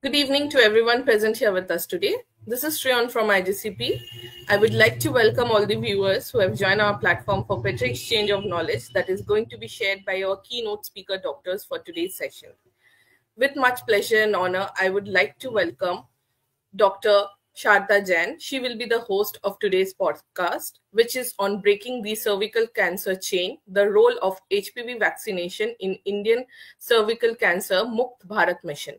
Good evening to everyone present here with us today. This is Shreyan from IGCP. I would like to welcome all the viewers who have joined our platform for better exchange of knowledge that is going to be shared by our keynote speaker doctors for today's session. With much pleasure and honor, I would like to welcome Dr. Sharda Jain. She will be the host of today's podcast, which is on breaking the cervical cancer chain, the role of HPV vaccination in Indian cervical cancer Mukt Bharat mission.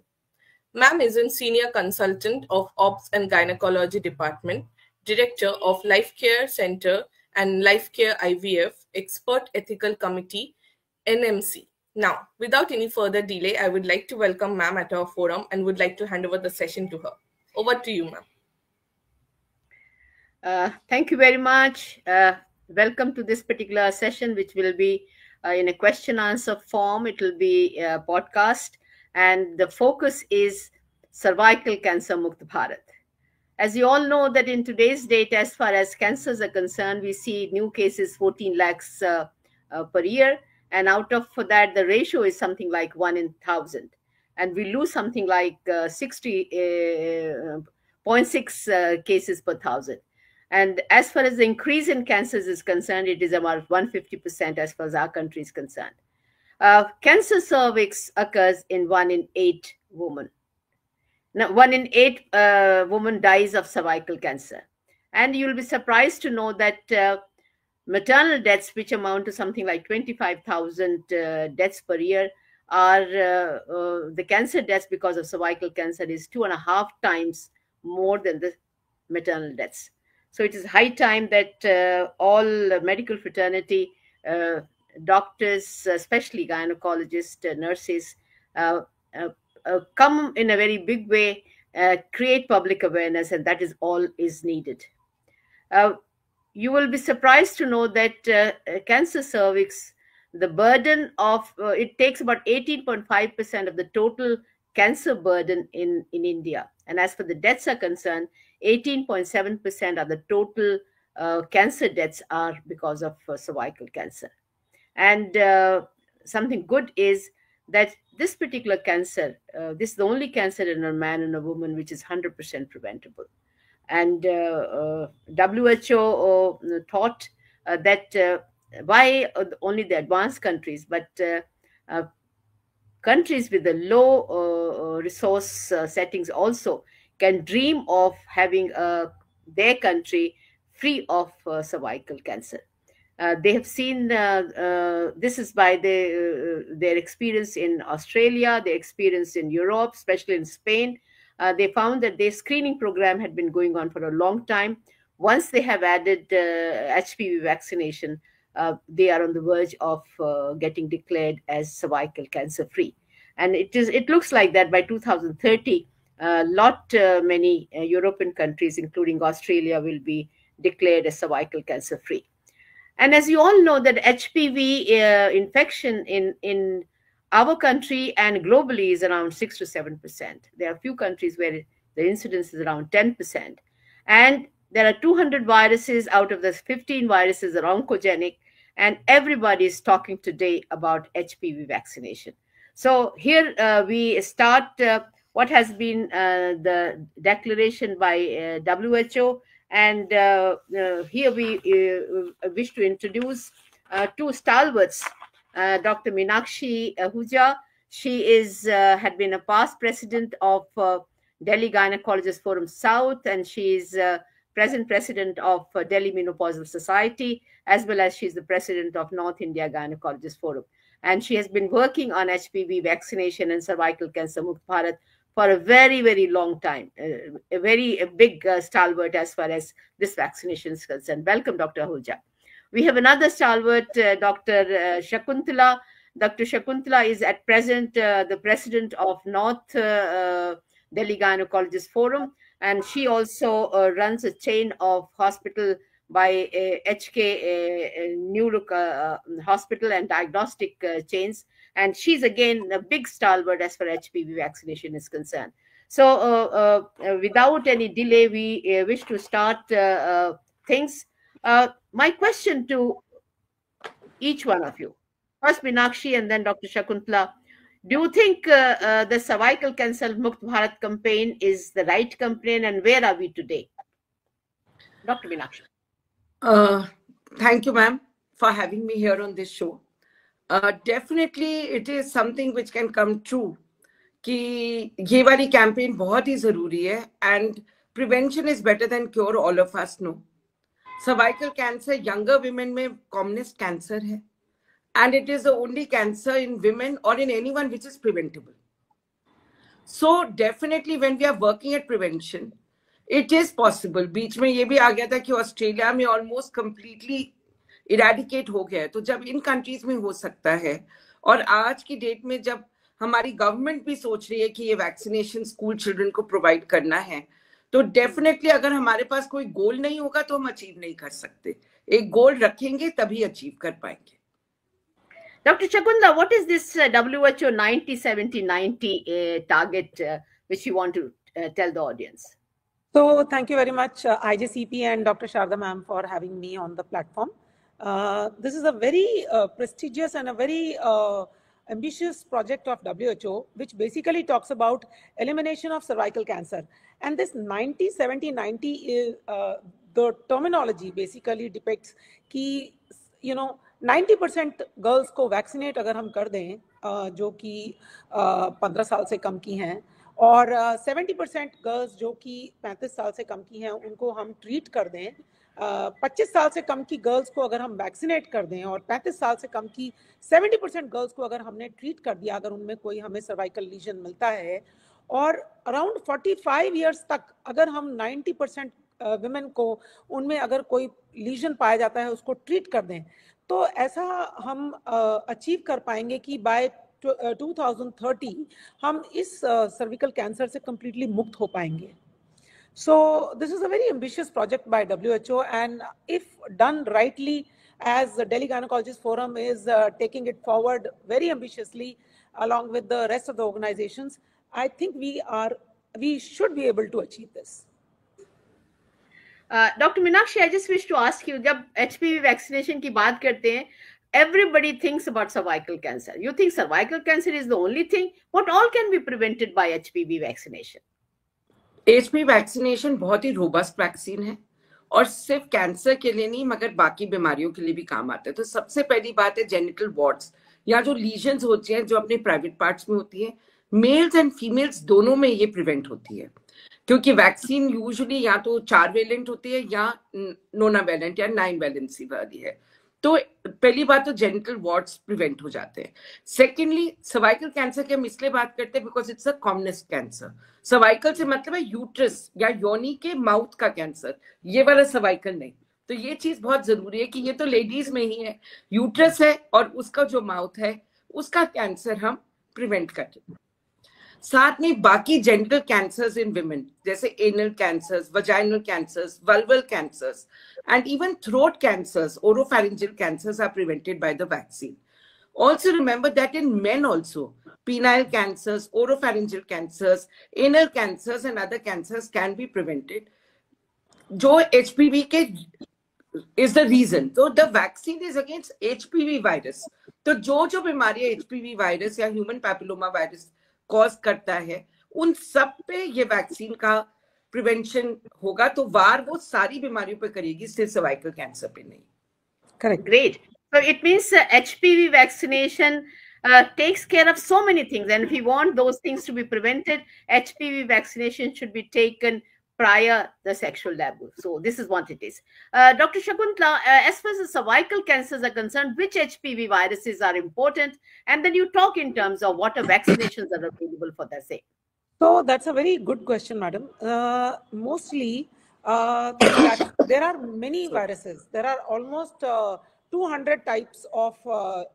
Ma'am is a senior consultant of Obs and Gynecology Department, director of Life Care Center and Life Care IVF, expert ethical committee, NMC. Now, without any further delay, I would like to welcome ma'am at our forum and would like to hand over the session to her. Over to you, ma'am. Thank you very much. Welcome to this particular session, which will be in a question answer form. It will be a podcast, and the focus is cervical cancer Mukt Bharat. As you all know, that in today's date, as far as cancers are concerned, we see new cases 14 lakhs per year, and out of that, the ratio is something like 1 in 1,000, and we lose something like 60.6 cases per thousand. And as far as the increase in cancers is concerned, it is about 150% as far as our country is concerned. Cancer cervix occurs in 1 in 8 women. Now, 1 in 8 women dies of cervical cancer. And you'll be surprised to know that maternal deaths, which amount to something like 25,000 deaths per year, are the cancer deaths because of cervical cancer is 2.5 times more than the maternal deaths. So it is high time that all medical fraternity, doctors, especially gynecologists, nurses, come in a very big way, create public awareness, and that is all is needed. You will be surprised to know that cancer cervix, the burden of it takes about 18.5% of the total cancer burden in India. And as for the deaths are concerned, 18.7% of the total cancer deaths are because of cervical cancer. And something good is that this particular cancer, this is the only cancer in a man and a woman which is 100% preventable. And WHO thought that why only the advanced countries, but countries with the low resource settings also can dream of having their country free of cervical cancer. They have seen this is by their experience in Australia, their experience in Europe, especially in Spain. They found that their screening program had been going on for a long time. Once they have added HPV vaccination, they are on the verge of getting declared as cervical cancer free. And it looks like that by 2030, many European countries, including Australia, will be declared as cervical cancer free. And as you all know, that HPV infection in our country and globally is around 6 to 7%. There are a few countries where the incidence is around 10%. And there are 200 viruses out of the 15 viruses are oncogenic, and everybody is talking today about HPV vaccination. So here we start what has been the declaration by WHO, and here we wish to introduce two stalwarts, Dr. Meenakshi Ahuja. She had been a past president of Delhi Gynecologist Forum South, and she is present president of Delhi Menopausal Society, as well as she is the president of North India Gynecologist Forum. And she has been working on HPV vaccination and cervical cancer Mukt Bharat for a very, very long time, a very big stalwart as far as this vaccination is concerned. Welcome, Dr. Ahuja. We have another stalwart, Dr. Shakuntala. Dr. Shakuntala is at present the president of North Delhi Gynecologist Forum, and she also runs a chain of hospital by HK Neuro Hospital and diagnostic chains. And she's again a big stalwart as far as HPV vaccination is concerned. So without any delay, we wish to start things. My question to each one of you, first Meenakshi and then Dr. Shakuntala. Do you think the cervical cancer Mukt Bharat campaign is the right campaign, and where are we today? Dr. Meenakshi. Thank you, ma'am, for having me here on this show. Definitely, it is something which can come true कि ये वाली campaign बहुत ही ज़रूरी है, and prevention is better than cure, all of us know. Cervical cancer younger women में commonest cancer है, and it is the only cancer in women or in anyone which is preventable. So definitely when we are working at prevention, it is possible. बीच में ये भी आ गया था कि Australia में almost completely eradicate हो गया है, तो जब इन countries में हो सकता है, और आज की डेट में जब हमारी गवर्नमेंट भी सोच रही है कि ये वैक्सीनेशन स्कूल चिल्ड्रन को प्रोवाइड करना है, तो डेफिनेटली अगर हमारे पास कोई गोल नहीं होगा तो हम अचीव नहीं कर सकते. एक गोल रखेंगे तभी अचीव कर पाएंगे. Dr. Shakuntala, what is this WHO 90-70-90 target which you want to tell the audience? So thank you very much, IJCP and Dr. Sharda ma'am, for having me on the platform. This is a very prestigious and a very ambitious project of WHO, which basically talks about elimination of cervical cancer. And this 90-70-90 is the terminology basically depicts कि 90% girls को vaccinate अगर हम कर दें जो कि 15 साल से कम की हैं, और 70% गर्ल्स जो कि 35 साल से कम की हैं उनको हम ट्रीट कर दें, 25 साल से कम की गर्ल्स को अगर हम वैक्सीनेट कर दें, और 35 साल से कम की 70% गर्ल्स को अगर हमने ट्रीट कर दिया, अगर उनमें कोई हमें सर्वाइकल लीजन मिलता है, और अराउंड 45 ईयर्स तक अगर हम 90% विमेन को उनमें अगर कोई लीजन पाया जाता है उसको ट्रीट कर दें, तो ऐसा हम अचीव कर पाएंगे कि बाय 2030 हम इस सर्विकल कैंसर से कंप्लीटली मुक्त हो पाएंगे. So this is a very ambitious project by WHO, and if done rightly, as the Delhi Gynecologist Forum is taking it forward very ambitiously along with the rest of the organizations, I think we should be able to achieve this. Dr. Meenakshi, I just wish to ask you, जब HPV vaccination की बात करते हैं, everybody thinks about cervical cancer. You think cervical cancer is the only thing? What all can be prevented by HPV vaccination? HPV vaccination बहुत ही robust vaccine है, और सिर्फ cancer के लिए नहीं मगर बाकी बीमारियों के लिए भी काम आता है. तो सबसे पहली बात है जेनिटल वॉर्ड्स, या जो लीजन्स होती हैं जो अपने प्राइवेट पार्ट्स में होती है, मेल्स एंड फीमेल्स दोनों में ये प्रिवेंट होती है, क्योंकि वैक्सीन यूजुअली या तो 4 वेलेंट होती है या नोनावेलेंट या 9 वैलेंसी वाली है. तो पहली बात तो जेनिटल वॉर्ड्स प्रिवेंट हो जाते हैं. सेकेंडली, सर्वाइकल कैंसर की हम इसलिए बात करते हैं because it's a commonest cancer. Cervical से मतलब है यूट्रस या योनि के माउथ का कैंसर, ये वाला सर्वाइकल नहीं. तो ये चीज बहुत जरूरी है कि ये तो लेडीज में ही है, यूट्रस है और उसका जो माउथ है उसका कैंसर हम प्रिवेंट करते हैं. साथ में बाकी जेनिटल कैंसर्स इन विमेन जैसे anal cancers, vaginal cancers, vulval cancers and even throat cancers, oropharyngeal cancers are prevented by the vaccine. Also remember that in men also, penile cancers, oropharyngeal cancers, anal cancers and other cancers can be prevented. जो HPV के is the reason. So the vaccine is against HPV virus. तो जो बीमारी HPV virus या human papilloma virus cause करता है, उन सब पे ये वैक्सीन का प्रिवेंशन होगा, तो वार वो सारी बीमारियों पे करेगी, सिर्फ सर्वाइकल कैंसर पे नहीं. Correct. Great. So it means HPV vaccination takes care of so many things, and if we want those things to be prevented, HPV vaccination should be taken prior the sexual taboo. So this is what it is. Dr. Shakuntala, as far as cervical cancers are concerned, which HPV viruses are important? And then you talk in terms of what vaccinations are available for the same. So that's a very good question, madam. Mostly, there are many viruses. There are almost 200 types of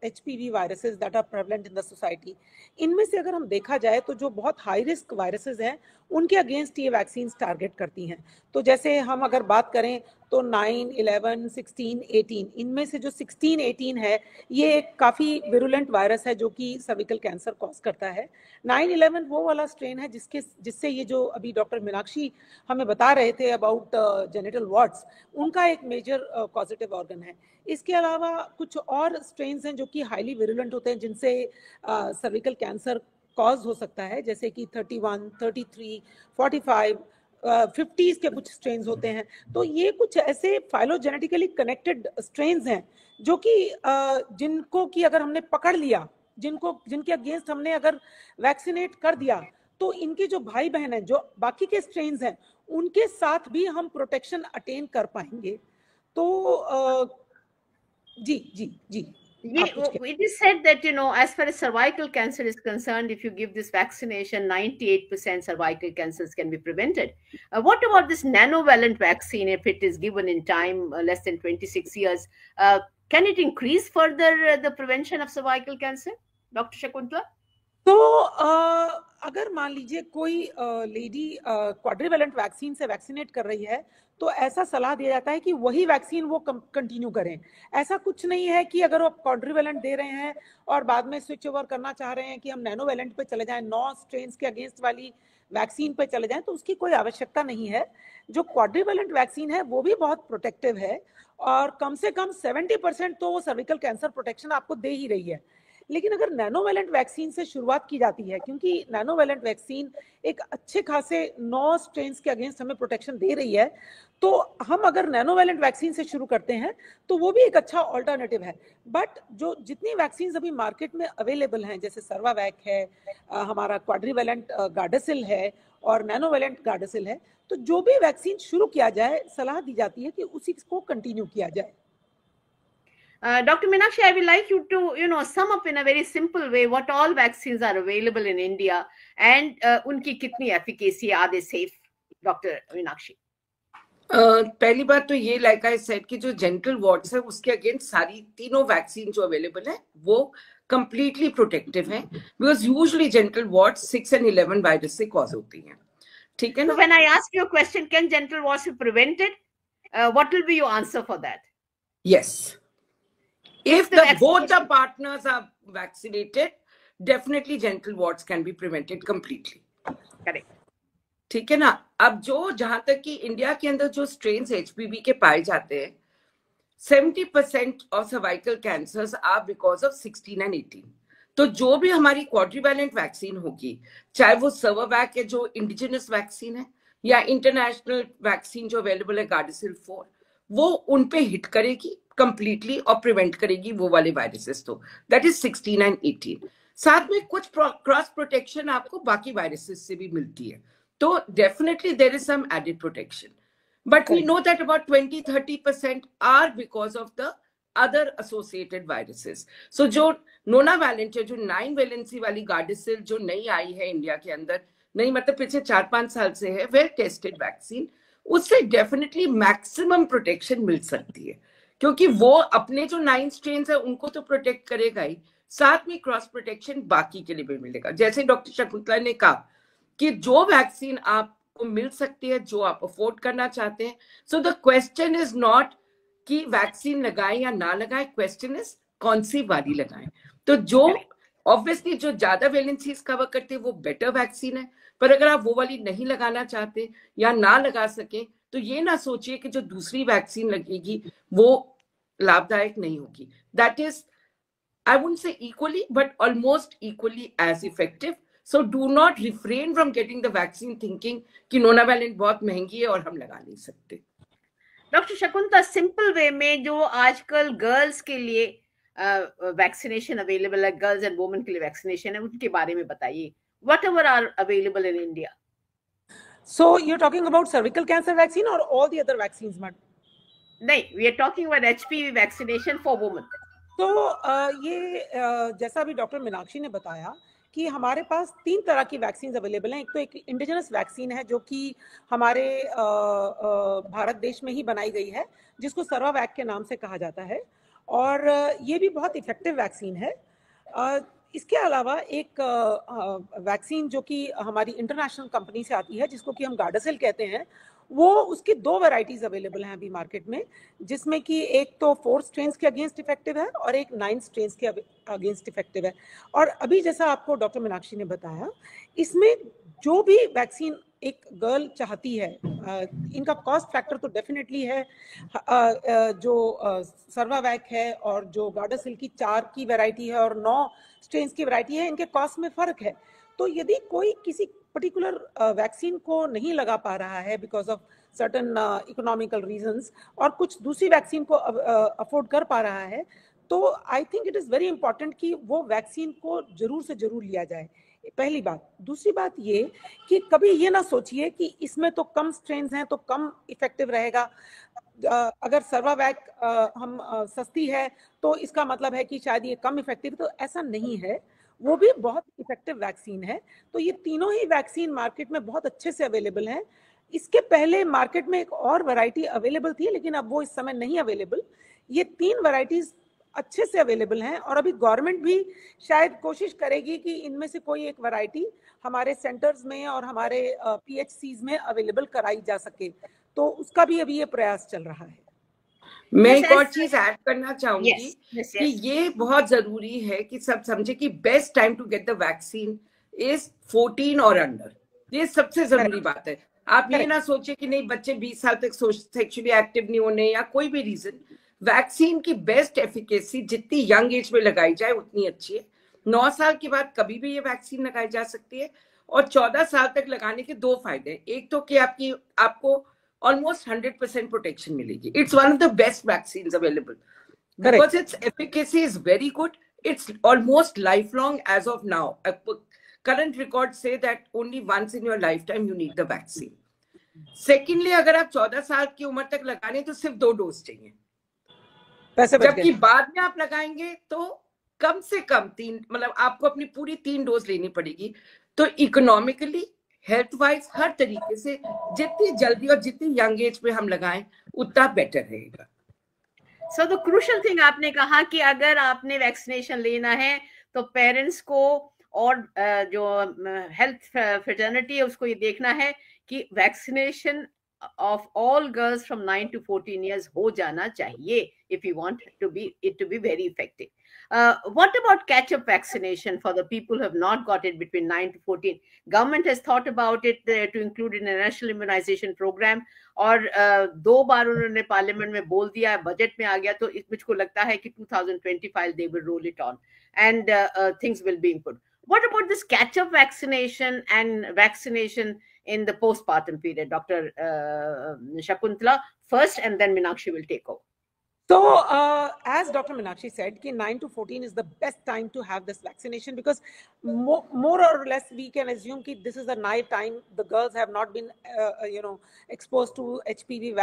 HPV viruses that are prevalent in the society. इनमें से अगर हम देखा जाए तो जो बहुत high risk viruses हैं उनके अगेंस्ट ये वैक्सीन्स टारगेट करती हैं. तो जैसे हम अगर बात करें तो 9, 11, 16, 18, इनमें से जो 16, 18 है ये काफ़ी विरुलेंट वायरस है जो कि सर्विकल कैंसर कॉज करता है। 9, 11 वो वाला स्ट्रेन है जिससे ये जो अभी डॉक्टर मीनाक्षी हमें बता रहे थे अबाउट जेनिटल वॉर्ड्स, उनका एक मेजर पॉजिटिव ऑर्गन है। इसके अलावा कुछ और स्ट्रेन्स हैं जो कि हाईली विरुलेंट होते हैं जिनसे सर्विकल कैंसर कॉज हो सकता है, जैसे कि 31, 33, 45, 50s के कुछ स्ट्रेन्स होते हैं। तो ये कुछ ऐसे फाइलोजेनेटिकली कनेक्टेड स्ट्रेन्स हैं जो कि जिनको कि अगर हमने पकड़ लिया, जिनके अगेंस्ट हमने अगर वैक्सीनेट कर दिया, तो इनके जो भाई बहन हैं जो बाकी के स्ट्रेन्स हैं उनके साथ भी हम प्रोटेक्शन अटेन कर पाएंगे। तो जी जी जी it is said that, as far as cervical cancer is concerned, if you give this vaccination, 98% cervical cancers can be prevented. What about this nanovalent vaccine, if it is given in time, less than 26 years? Can it increase further the prevention of cervical cancer, Dr. Shakuntala? तो अगर मान लीजिए कोई lady quadrivalent vaccine से vaccinate कर रही है तो ऐसा सलाह दिया जाता है कि वही वैक्सीन वो कंटिन्यू करें। ऐसा कुछ नहीं है कि अगर आप क्वाड्रिवेलेंट दे रहे हैं और बाद में स्विच ओवर करना चाह रहे हैं कि हम नैनोवेलेंट पे चले जाएं, 9 स्ट्रेन्स के अगेंस्ट वाली वैक्सीन पे चले जाएं, तो उसकी कोई आवश्यकता नहीं है। जो क्वाड्रिवेलेंट वैक्सीन है वो भी बहुत प्रोटेक्टिव है और कम से कम 70% तो वो सर्विकल कैंसर प्रोटेक्शन आपको दे ही रही है। लेकिन अगर नैनोवेलेंट वैक्सीन से शुरुआत की जाती है, क्योंकि नैनोवेलेंट वैक्सीन एक अच्छे खासे 9 स्ट्रेन्स के अगेंस्ट हमें प्रोटेक्शन दे रही है, तो हम अगर नैनोवेलेंट वैक्सीन से शुरू करते हैं तो वो भी एक अच्छा ऑल्टरनेटिव है। बट जो जितनी वैक्सीन अभी मार्केट में अवेलेबल हैं, जैसे सर्वावैक है, हमारा क्वाड्रिवेलेंट गार्डासिल है और नैनोवेलेंट गार्डासिल है, तो जो भी वैक्सीन शुरू किया जाए सलाह दी जाती है कि उसी को कंटिन्यू किया जाए। Dr. Meenakshi, I would like you to, sum up in a very simple way what all vaccines are available in India and unki kitni efficacy, are they safe, Dr. Meenakshi? पहली बात तो ये, like I said, कि जो genital wards है उसके against सारी तीनों वैक्सीन जो अवेलेबल है वो कंप्लीटली प्रोटेक्टिव है, because usually genital wards 6 and 11 virus से कॉज होती हैं। ठीक है ना? So when I ask you a question, can genital warts be prevented? What will be your answer for that? Yes. If both the partners are vaccinated, definitely genital warts can be prevented completely. Correct. ठीक है ना? अब जहां तक कि India के अंदर जो स्ट्रेन्स HPV के पाए जाते हैं, 70% of cervical cancers are because of 16 and 18। तो जो भी हमारी क्वाड्रिवेलेंट वैक्सीन होगी, चाहे वो सर्वावैक है जो इंडिजिनस वैक्सीन है या इंटरनेशनल वैक्सीन जो अवेलेबल है गार्डासिल 4, वो उन पे हिट करेगी कंप्लीटली और प्रिवेंट करेगी वो वाले वायरसेस। तो दैट इज 16 and 18। साथ में कुछ क्रॉस प्रोटेक्शन आपको बाकी वायरसेस से भी मिलती है, तो definitely there is some added protection, but we know that about 20-30% are because of the other associated viruses. So जो नोनावैलेंट है, जो 9 वैलेंसी वाली गार्डासिल जो नई आई है इंडिया के अंदर, नहीं मतलब पिछले 4-5 साल से है, वेल टेस्टेड वैक्सीन, उससे डेफिनेटली मैक्सिमम प्रोटेक्शन मिल सकती है, क्योंकि वो अपने जो 9 स्ट्रेन्स है उनको तो प्रोटेक्ट करेगा ही, साथ में क्रॉस प्रोटेक्शन बाकी के लिए भी मिलेगा। जैसे डॉक्टर शकुंतला ने कहा कि जो वैक्सीन आपको मिल सकती है, जो आप अफोर्ड करना चाहते हैं, so the question is not कि वैक्सीन लगाएं या ना लगाएं, क्वेश्चन इज कौन सी वाली लगाएं। तो जो ऑब्वियसली जो ज्यादा वैलेंसीज कवर करते हैं वो बेटर वैक्सीन है, पर अगर आप वो वाली नहीं लगाना चाहते या ना लगा सके तो ये ना सोचिए कि जो दूसरी वैक्सीन लगेगी वो लाभदायक नहीं होगी। That is, I wouldn't say equally, but almost equally as effective. So do not refrain from getting the vaccine thinking कि नोनावैलेंट बहुत महंगी है और हम लगा नहीं सकते। डॉक्टर शकुंतला, सिंपल वे में जो आजकल गर्ल्स के लिए वैक्सीनेशन अवेलेबल है, गर्ल्स एंड वुमेन के लिए वैक्सीनेशन है, उनके बारे में बताइए। Whatever are available in India. So you're talking about cervical cancer vaccine or all the other vaccines, madam? नहीं, we are talking about HPV vaccination for women. तो ये जैसा भी डॉक्टर मीनाक्षी ने बताया कि हमारे पास 3 तरह की वैक्सीन अवेलेबल हैं। एक तो एक इंडिजिनस वैक्सीन है जो कि हमारे भारत देश में ही बनाई गई है, जिसको सर्वावैक के नाम से कहा जाता है, और ये भी बहुत इफेक्टिव वैक्सीन है। इसके अलावा एक वैक्सीन जो कि हमारी इंटरनेशनल कंपनी से आती है, जिसको कि हम गार्डासिल कहते हैं, वो उसकी 2 वैरायटीज अवेलेबल हैं अभी मार्केट में, जिसमें कि एक तो 4 स्ट्रेन्स के अगेंस्ट इफेक्टिव है और एक 9 स्ट्रेन्स के अगेंस्ट इफेक्टिव है। और अभी जैसा आपको डॉक्टर मीनाक्षी ने बताया, इसमें जो भी वैक्सीन एक गर्ल चाहती है, इनका कॉस्ट फैक्टर तो डेफिनेटली है, जो सर्वावैक है और जो गार्डासिल की 4 की वैरायटी है और 9 स्ट्रेन्स की वैरायटी है, इनके कॉस्ट में फर्क है। तो यदि कोई किसी पर्टिकुलर वैक्सीन को नहीं लगा पा रहा है because of certain economical reasons, और कुछ दूसरी वैक्सीन को अफोर्ड कर पा रहा है, तो I think it is very important कि वो वैक्सीन को जरूर से जरूर लिया जाए, पहली बात। दूसरी बात ये कि कभी ये ना सोचिए कि इसमें तो कम स्ट्रेन्स हैं तो कम इफेक्टिव रहेगा, अगर सर्वावैक हम सस्ती है तो इसका मतलब है कि शायद ये कम इफेक्टिव, तो ऐसा नहीं है, वो भी बहुत इफेक्टिव वैक्सीन है। तो ये तीनों ही वैक्सीन मार्केट में बहुत अच्छे से अवेलेबल हैं। इसके पहले मार्केट में एक और वैरायटी अवेलेबल थी, लेकिन अब वो इस समय नहीं अवेलेबल। ये 3 वैरायटीज अच्छे से अवेलेबल हैं और अभी गवर्नमेंट भी शायद कोशिश करेगी कि इनमें से कोई एक वैरायटी हमारे सेंटर्स में और हमारे PHCs में अवेलेबल कराई जा सके, तो उसका भी अभी ये प्रयास चल रहा है। मैं एक और चीज ऐड करना चाहूंगी कि ये बहुत जरूरी है कि सब समझे कि best time to get the vaccine is 14 और अंडर। ये सबसे जरूरी बात है। आप ये ना सोचे कि नहीं बच्चे 20 साल तक सेक्सुअली एक्टिव नहीं होने या कोई भी रीजन, वैक्सीन की बेस्ट एफिकेसी जितनी यंग एज में लगाई जाए उतनी अच्छी है। 9 साल के बाद कभी भी ये वैक्सीन लगाई जा सकती है और 14 साल तक लगाने के 2 फायदे हैं। एक तो कि आपको almost 100% protection मिलेगी. It's one of the best vaccines available. Correct. Because its efficacy is very good. It's almost lifelong as of now. Current records say that only once in your lifetime you need the vaccine. Secondly, अगर आप 14 साल की उम्र तक लगाने तो सिर्फ 2 dose चाहिए, जबकि बाद में आप लगाएंगे तो कम से कम 3, मतलब आपको अपनी पूरी 3 डोज लेनी पड़ेगी। तो इकोनॉमिकली, हेल्थ वाइज, हर तरीके से जितनी जल्दी और जितनी यंग एज पे हम लगाएं उतना बेटर रहेगा। सो द क्रूशियल थिंग आपने कहा कि अगर आपने वैक्सीनेशन लेना है तो पेरेंट्स को और जो हेल्थ फ्रेटर्निटी है उसको ये देखना है कि vaccination of all girls from 9 to 14 years हो जाना चाहिए if you want it to be very effective. What about catch-up vaccination for the people who have not got it between 9 to 14? Government has thought about it to include in a national immunization program, और 2 बार उन्होंने parliament में बोल दिया, budget में आ गया, तो मुझको लगता है कि 2025 they will roll it on and things will be input. What about this catch-up vaccination and vaccination in the postpartum period? Dr. Shakuntala first and then Meenakshi will take over. So as Dr. Meenakshi said, कि 9 to 14 is the best time to have this vaccination because more or less we can assume कि this is the night time the girls have not been exposed to HPV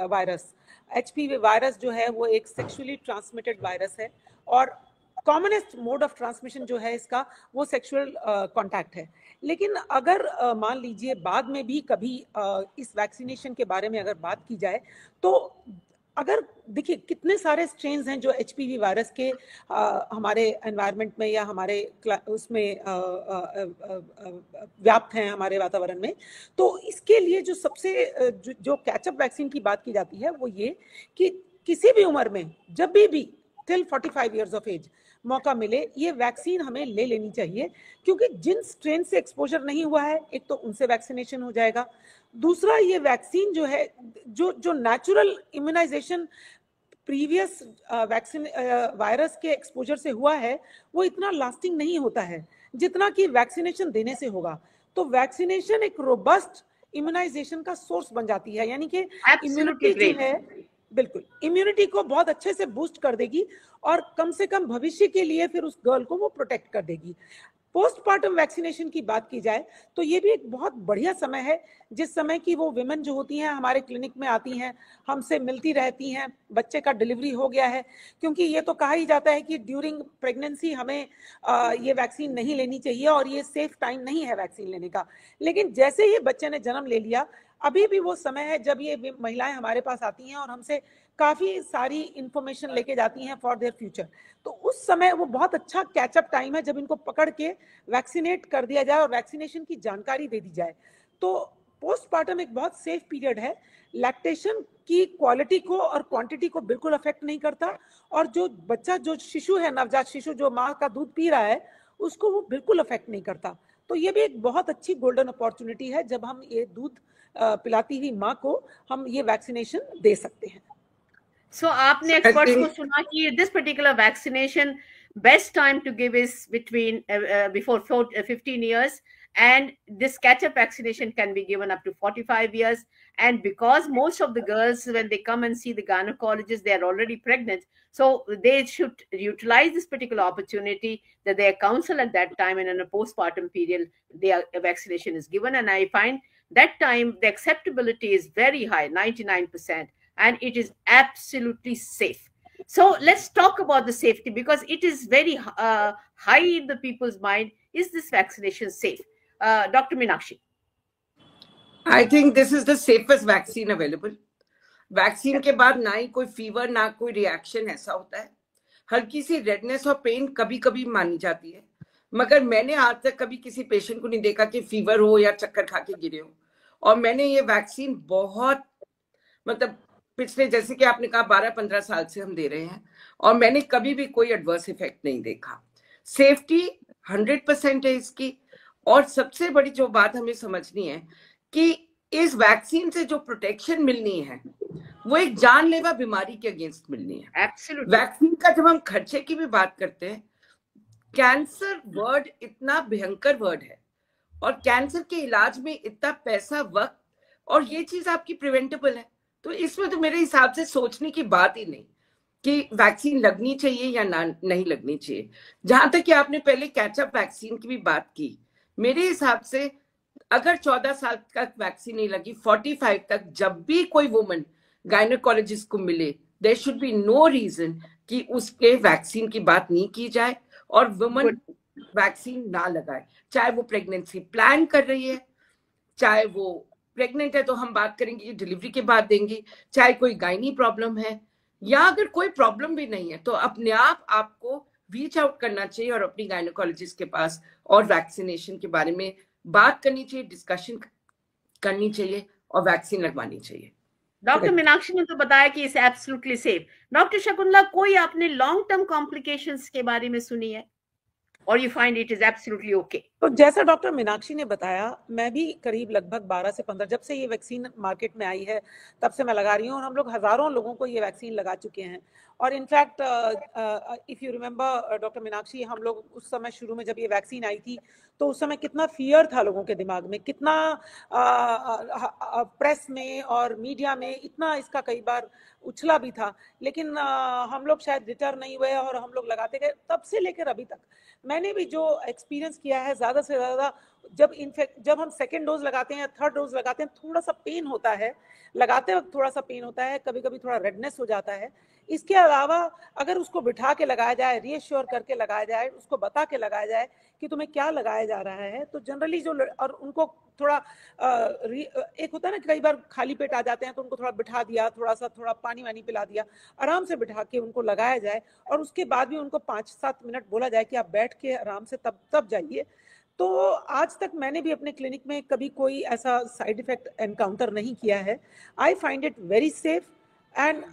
virus. HPV virus जो है वो एक sexually transmitted virus है और commonest mode of transmission जो है इसका वो सेक्सुअल कांटेक्ट है। लेकिन अगर मान लीजिए बाद में भी कभी इस वैक्सीनेशन के बारे में अगर बात की जाए तो अगर देखिए कितने सारे स्ट्रेन्स हैं जो HPV वायरस के हमारे एनवायरनमेंट में या हमारे उसमें व्याप्त हैं हमारे वातावरण में, तो इसके लिए जो सबसे जो कैचअप वैक्सीन की बात की जाती है वो ये कि किसी भी उम्र में जब भी टिल 45 इयर्स ऑफ एज मौका मिले ये वैक्सीन हमें ले लेनी चाहिए, क्योंकि जिन स्ट्रेन से एक्सपोजर नहीं हुआ है एक तो उनसे वैक्सीनेशन हो जाएगा, दूसरा ये वैक्सीन जो है जो natural immunisation previous vaccine virus के एक्सपोजर से हुआ है वो इतना लास्टिंग नहीं होता है जितना कि वैक्सीनेशन देने से होगा। तो वैक्सीनेशन एक रोबस्ट इम्यूनाइजेशन का सोर्स बन जाती है, यानी कि इम्यूनिटी जो है बिल्कुल इम्यूनिटी को बहुत अच्छे से बूस्ट कर देगी और कम से कम भविष्य के लिए फिर उस गर्ल को वो प्रोटेक्ट कर देगी। पोस्टपार्टम वैक्सीनेशन की बात की जाए तो ये भी एक बहुत बढ़िया समय है जिस समय की वो विमेन जो होती हैं हमारे क्लिनिक में आती हैं, हमसे मिलती रहती हैं, बच्चे का डिलीवरी हो गया है, क्योंकि ये तो कहा ही जाता है कि ड्यूरिंग प्रेगनेंसी हमें ये वैक्सीन नहीं लेनी चाहिए और ये सेफ टाइम नहीं है वैक्सीन लेने का। लेकिन जैसे ही बच्चे ने जन्म ले लिया अभी भी वो समय है जब ये महिलाएं हमारे पास आती हैं और हमसे काफी सारी इंफॉर्मेशन लेके जाती हैं फॉर देयर फ्यूचर। तो उस समय वो बहुत अच्छा कैचअप टाइम है जब इनको पकड़ के वैक्सीनेट कर दिया जाए और वैक्सीनेशन की जानकारी दे दी जाए। तो पोस्टपार्टम एक बहुत सेफ पीरियड है, लैक्टेशन की क्वालिटी को और क्वांटिटी को बिल्कुल अफेक्ट नहीं करता, और जो बच्चा, जो शिशु है, नवजात शिशु जो माँ का दूध पी रहा है, उसको वो बिल्कुल अफेक्ट नहीं करता। तो ये भी एक बहुत अच्छी गोल्डन अपॉर्चुनिटी है, जब हम ये दूध पिलाती हुई माँ को हम ये वैक्सीनेशन दे सकते हैं। सो आपने एक्सपर्ट्स को सुना कि this particular vaccination best time to give is between before 15 years, and this catch-up vaccination can be given up to 45 years. And because most of the girls, when they come and see the gynecologist, they are already pregnant, so they should utilize this particular opportunity that they are counseled at that time, and in a postpartum period their vaccination is given. And I find that time the acceptability is very high, 99%, and it is absolutely safe. So let's talk about the safety, because it is very high in the people's mind. Is this vaccination safe? Dr. Meenakshi. I think this is the safest vaccine available. Vaccine के बाद ना ही कोई fever, ना कोई reaction ऐसा होता है। हल्की सी रेडनेस और पेन कभी कभी मानी जाती है, मगर मैंने आज तक कभी किसी पेशेंट को नहीं देखा कि फीवर हो या चक्कर खा के गिरे हो। और मैंने ये वैक्सीन बहुत, मतलब पिछले, जैसे कि आपने कहा, 12-15 साल से हम दे रहे हैं, और मैंने कभी भी कोई एडवर्स इफेक्ट नहीं देखा। सेफ्टी 100% है इसकी। और सबसे बड़ी जो बात हमें समझनी है कि इस वैक्सीन से जो प्रोटेक्शन मिलनी है वो एक जानलेवा बीमारी के अगेंस्ट मिलनी है। एब्सोल्युटली। वैक्सीन का जब हम खर्चे की भी बात करते हैं, कैंसर वर्ड इतना भयंकर वर्ड है, और कैंसर के इलाज में इतना पैसा, वक्त, और ये चीज आपकी प्रिवेंटेबल है, तो इसमें तो मेरे हिसाब से सोचने की बात ही नहीं कि वैक्सीन लगनी चाहिए या नहीं लगनी चाहिए। जहां तक कि आपने पहले कैचअप वैक्सीन की भी बात की, मेरे हिसाब से अगर 14 साल तक वैक्सीन नहीं लगी, 45 तक जब भी कोई वुमन गायनेकोलॉजिस्ट को मिले, there should be no reason कि उसके वैक्सीन की बात नहीं की जाए और वुमन वैक्सीन ना लगाए। चाहे वो प्रेगनेंसी प्लान कर रही है, चाहे वो प्रेग्नेंट है तो हम बात करेंगे कि डिलीवरी के बाद देंगे, चाहे कोई गायनी प्रॉब्लम है, या अगर कोई प्रॉब्लम भी नहीं है तो अपने आप आपको रीच आउट करना चाहिए और अपनी गायनेकोलॉजिस्ट के पास और वैक्सीनेशन के बारे में बात करनी चाहिए, डिस्कशन करनी चाहिए और वैक्सीन लगवानी चाहिए। डॉक्टर मीनाक्षी ने तो बताया कि it's absolutely safe. Doctor Shakuntala, कोई आपने लॉन्ग टर्म कॉम्प्लिकेशंस के बारे में सुनी है, और you find it is absolutely okay? तो जैसा डॉक्टर मीनाक्षी ने बताया, मैं भी करीब लगभग 12 से 15, जब से ये वैक्सीन मार्केट में आई है तब से मैं लगा रही हूँ, और हम लोग हजारों लोगों को ये वैक्सीन लगा चुके हैं। और in fact if you remember doctor Meenakshi, हम लोग उस समय शुरू में जब ये वैक्सीन आई थी तो उस समय कितना फियर था लोगों के दिमाग में, कितना प्रेस में और मीडिया में इतना इसका कई बार उछला भी था, लेकिन हम लोग शायद डिटर नहीं हुए और हम लोग लगाते गए। तब से लेकर अभी तक मैंने भी जो एक्सपीरियंस किया है, ज्यादा से ज्यादा जब हम सेकेंड डोज लगाते हैं, थर्ड डोज लगाते हैं, थोड़ा सा पेन होता है, लगाते वक्त थोड़ा सा पेन होता है, कभी कभी थोड़ा रेडनेस हो जाता है। इसके अलावा अगर उसको बिठा के लगाया जाए, रीअश्योर करके लगाया जाए, उसको बता के लगाया जाए कि तुम्हें क्या लगाया जा रहा है, तो जनरली जो, और उनको थोड़ा एक होता है ना, कई बार खाली पेट आ जाते हैं तो उनको थोड़ा बिठा दिया, थोड़ा पानी वानी पिला दिया, आराम से बिठा के उनको लगाया जाए, और उसके बाद भी उनको 5-7 मिनट बोला जाए कि आप बैठ के आराम से तब जाइए। तो आज तक मैंने भी अपने क्लिनिक में कभी कोई ऐसा साइड इफेक्ट एनकाउंटर नहीं किया है। I find it very safe and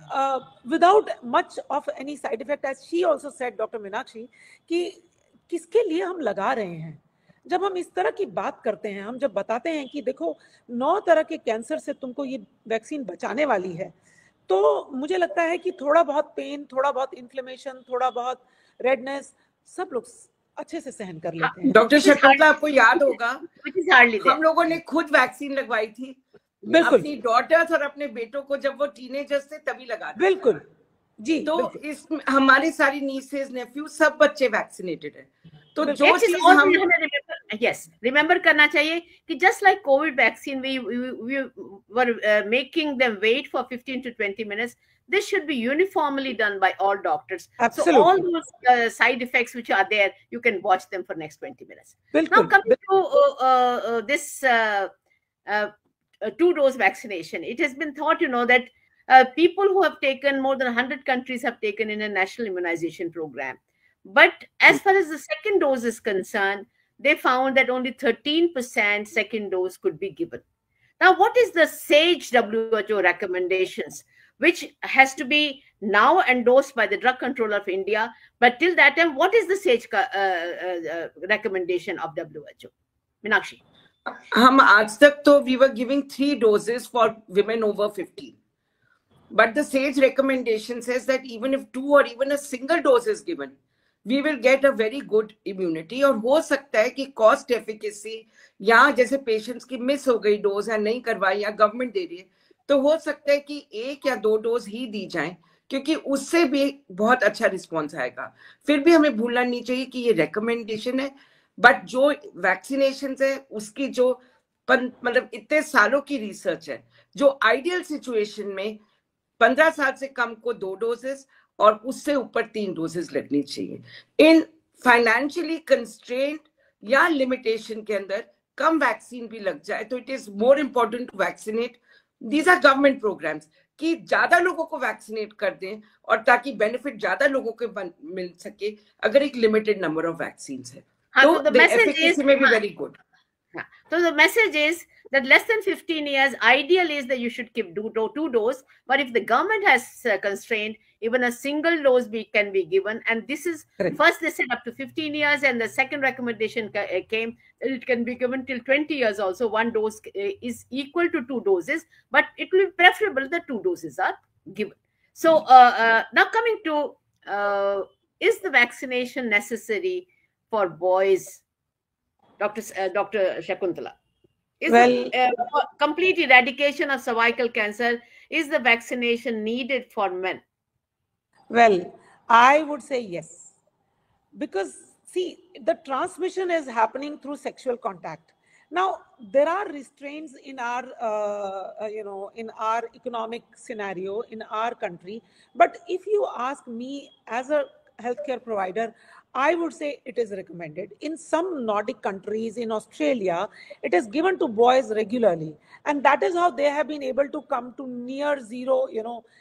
without much of any side effect, as she also said, Dr. Meenakshi, कि किसके लिए हम लगा रहे हैं। जब हम इस तरह की बात करते हैं, हम जब बताते हैं कि देखो 9 तरह के कैंसर से तुमको ये वैक्सीन बचाने वाली है, तो मुझे लगता है कि थोड़ा बहुत पेन, थोड़ा बहुत इन्फ्लेमेशन, थोड़ा बहुत रेडनेस सब लोग अच्छे से सहन कर लेते हैं। डॉक्टर शकुंतला, आपको याद होगा हम लोगों ने खुद वैक्सीन लगवाई थी, बिल्कुल, अपनी डॉटर्स और अपने बेटों को, जब वो टीनेजर्स थे तभी लगा दिया। बिल्कुल जी। तो बिल्कुल। इस हमारी सारी नीसेस, नेफ्यू, सब बच्चे वैक्सीनेटेड हैं। तो जो चीज हम रिमेम्बर करना चाहिए कि just like Covid vaccine we were making them wait for 15 to 20 minutes, this should be uniformly done by all doctors. Absolutely. So all those side effects which are there, you can watch them for next 20 minutes. Bilkul. Now coming to this 2-dose vaccination, it has been thought, that people who have taken, more than 100 countries have taken in a national immunization program. But as far as the second dose is concerned, they found that only 13% second dose could be given. Now, what is the SAGE WHO recommendations, which has to be now endorsed by the Drug Controller of India? But till that time, what is the SAGE recommendation of WHO? Meenakshi. हम आज तक तो we were giving 3 doses for women over 15. But the SAGE recommendation says that even if 2 or even a single dose is given, we will get a very good immunity. और हो सकता है कि cost efficacy या जैसे patients की miss हो गई dose या नहीं करवाई या government दे रही है, तो हो सकता है कि 1 या 2 dose ही दी जाए, क्योंकि उससे भी बहुत अच्छा रिस्पॉन्स आएगा. फिर भी हमें भूलना नहीं चाहिए कि ये recommendation है, बट जो वैक्सीनेशन है उसकी जो मतलब इतने सालों की रिसर्च है, जो आइडियल सिचुएशन में 15 साल से कम को 2 डोजेस और उससे ऊपर 3 डोजेस लगनी चाहिए. इन फाइनेंशियली कंस्ट्रेंट या लिमिटेशन के अंदर कम वैक्सीन भी लग जाए तो it is more important to vaccinate. These are government programmes कि ज्यादा लोगों को वैक्सीनेट कर दें और ताकि बेनिफिट ज्यादा लोगों को मिल सके अगर एक लिमिटेड नंबर ऑफ वैक्सीन है. So the message is may be very good. So the message is that less than 15 years, ideal is that you should keep 2 doses. But if the government has constrained, even a single dose can be given. And this is first they said up to 15 years, and the second recommendation came that it can be given till 20 years. Also, 1 dose is equal to 2 doses, but it will be preferable that 2 doses are given. So now coming to is the vaccination necessary for boys, Dr. Shakuntala? Is complete eradication of cervical cancer, is the vaccination needed for men? Well, I would say yes. Because, see, the transmission is happening through sexual contact. Now, there are restraints in our, in our economic scenario, in our country. But if you ask me as a healthcare provider, I would say it is recommended. In some Nordic countries, in Australia, it is given to boys regularly. And that is how they have been able to come to near zero,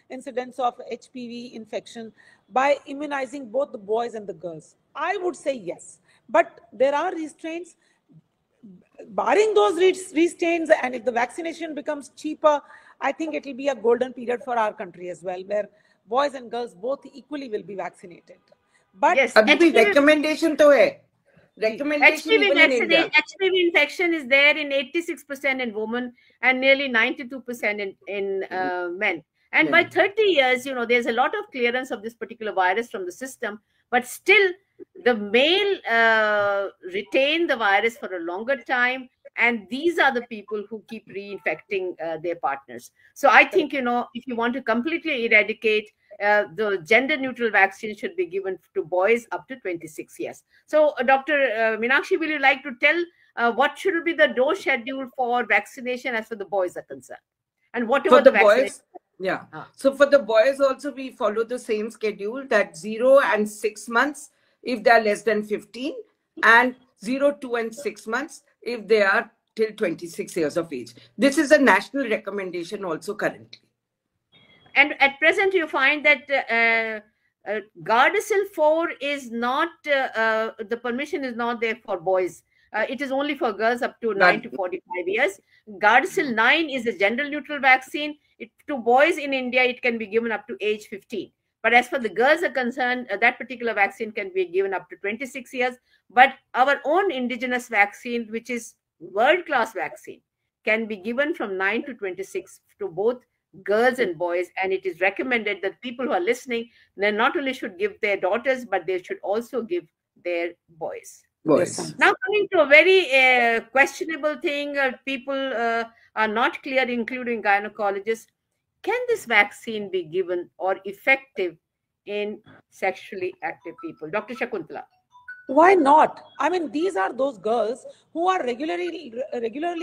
incidence of HPV infection by immunizing both the boys and the girls. I would say yes. But there are restraints. Barring those restraints, and if the vaccination becomes cheaper, I think it will be a golden period for our country as well, where boys and girls both equally will be vaccinated. But yes, recommendation to hai. Recommendation HPV infection is there in 86% in women and nearly 92% in men. And by 30 years, there's a lot of clearance of this particular virus from the system, but still the male retain the virus for a longer time. And these are the people who keep reinfecting their partners. So I think, if you want to completely eradicate, the gender-neutral vaccine should be given to boys up to 26 years. So, Dr. Meenakshi, will you like to tell what should be the dose schedule for vaccination as for the boys are concerned? And whatever the boys, so for the boys also, we follow the same schedule, that 0 and 6 months if they are less than 15, and 0, 2 and 6 months if they are till 26 years of age. This is a national recommendation also currently. And at present, you find that Gardasil 4 is not, the permission is not there for boys. It is only for girls up to 9 to 45 years. Gardasil 9 is a gender-neutral vaccine. To boys in India, it can be given up to age 15. But as for the girls are concerned, that particular vaccine can be given up to 26 years. But our own indigenous vaccine, which is world-class vaccine, can be given from 9 to 26 to both girls and boys. And it is recommended that people who are listening, they not only should give their daughters, but they should also give their boys. Now coming to a very questionable thing, people are not clear, including gynecologists. Can this vaccine be given or effective in sexually active people? Dr. Shakuntala. Why not? I mean, these are those girls who are regularly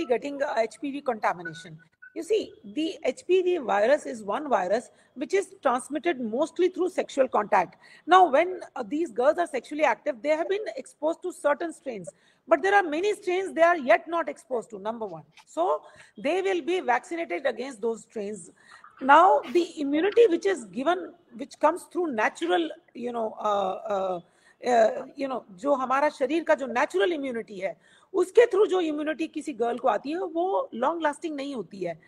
getting HPV contamination. You see, the HPV virus is one virus which is transmitted mostly through sexual contact. Now, when these girls are sexually active, they have been exposed to certain strains. But there are many strains they are yet not exposed to, number one. So, they will be vaccinated against those strains. Now, the immunity which is given, which comes through natural, जो हमारा शरीर का जो natural immunity है, उसके through जो immunity किसी girl को आती है वो लॉन्ग लास्टिंग नहीं होती है।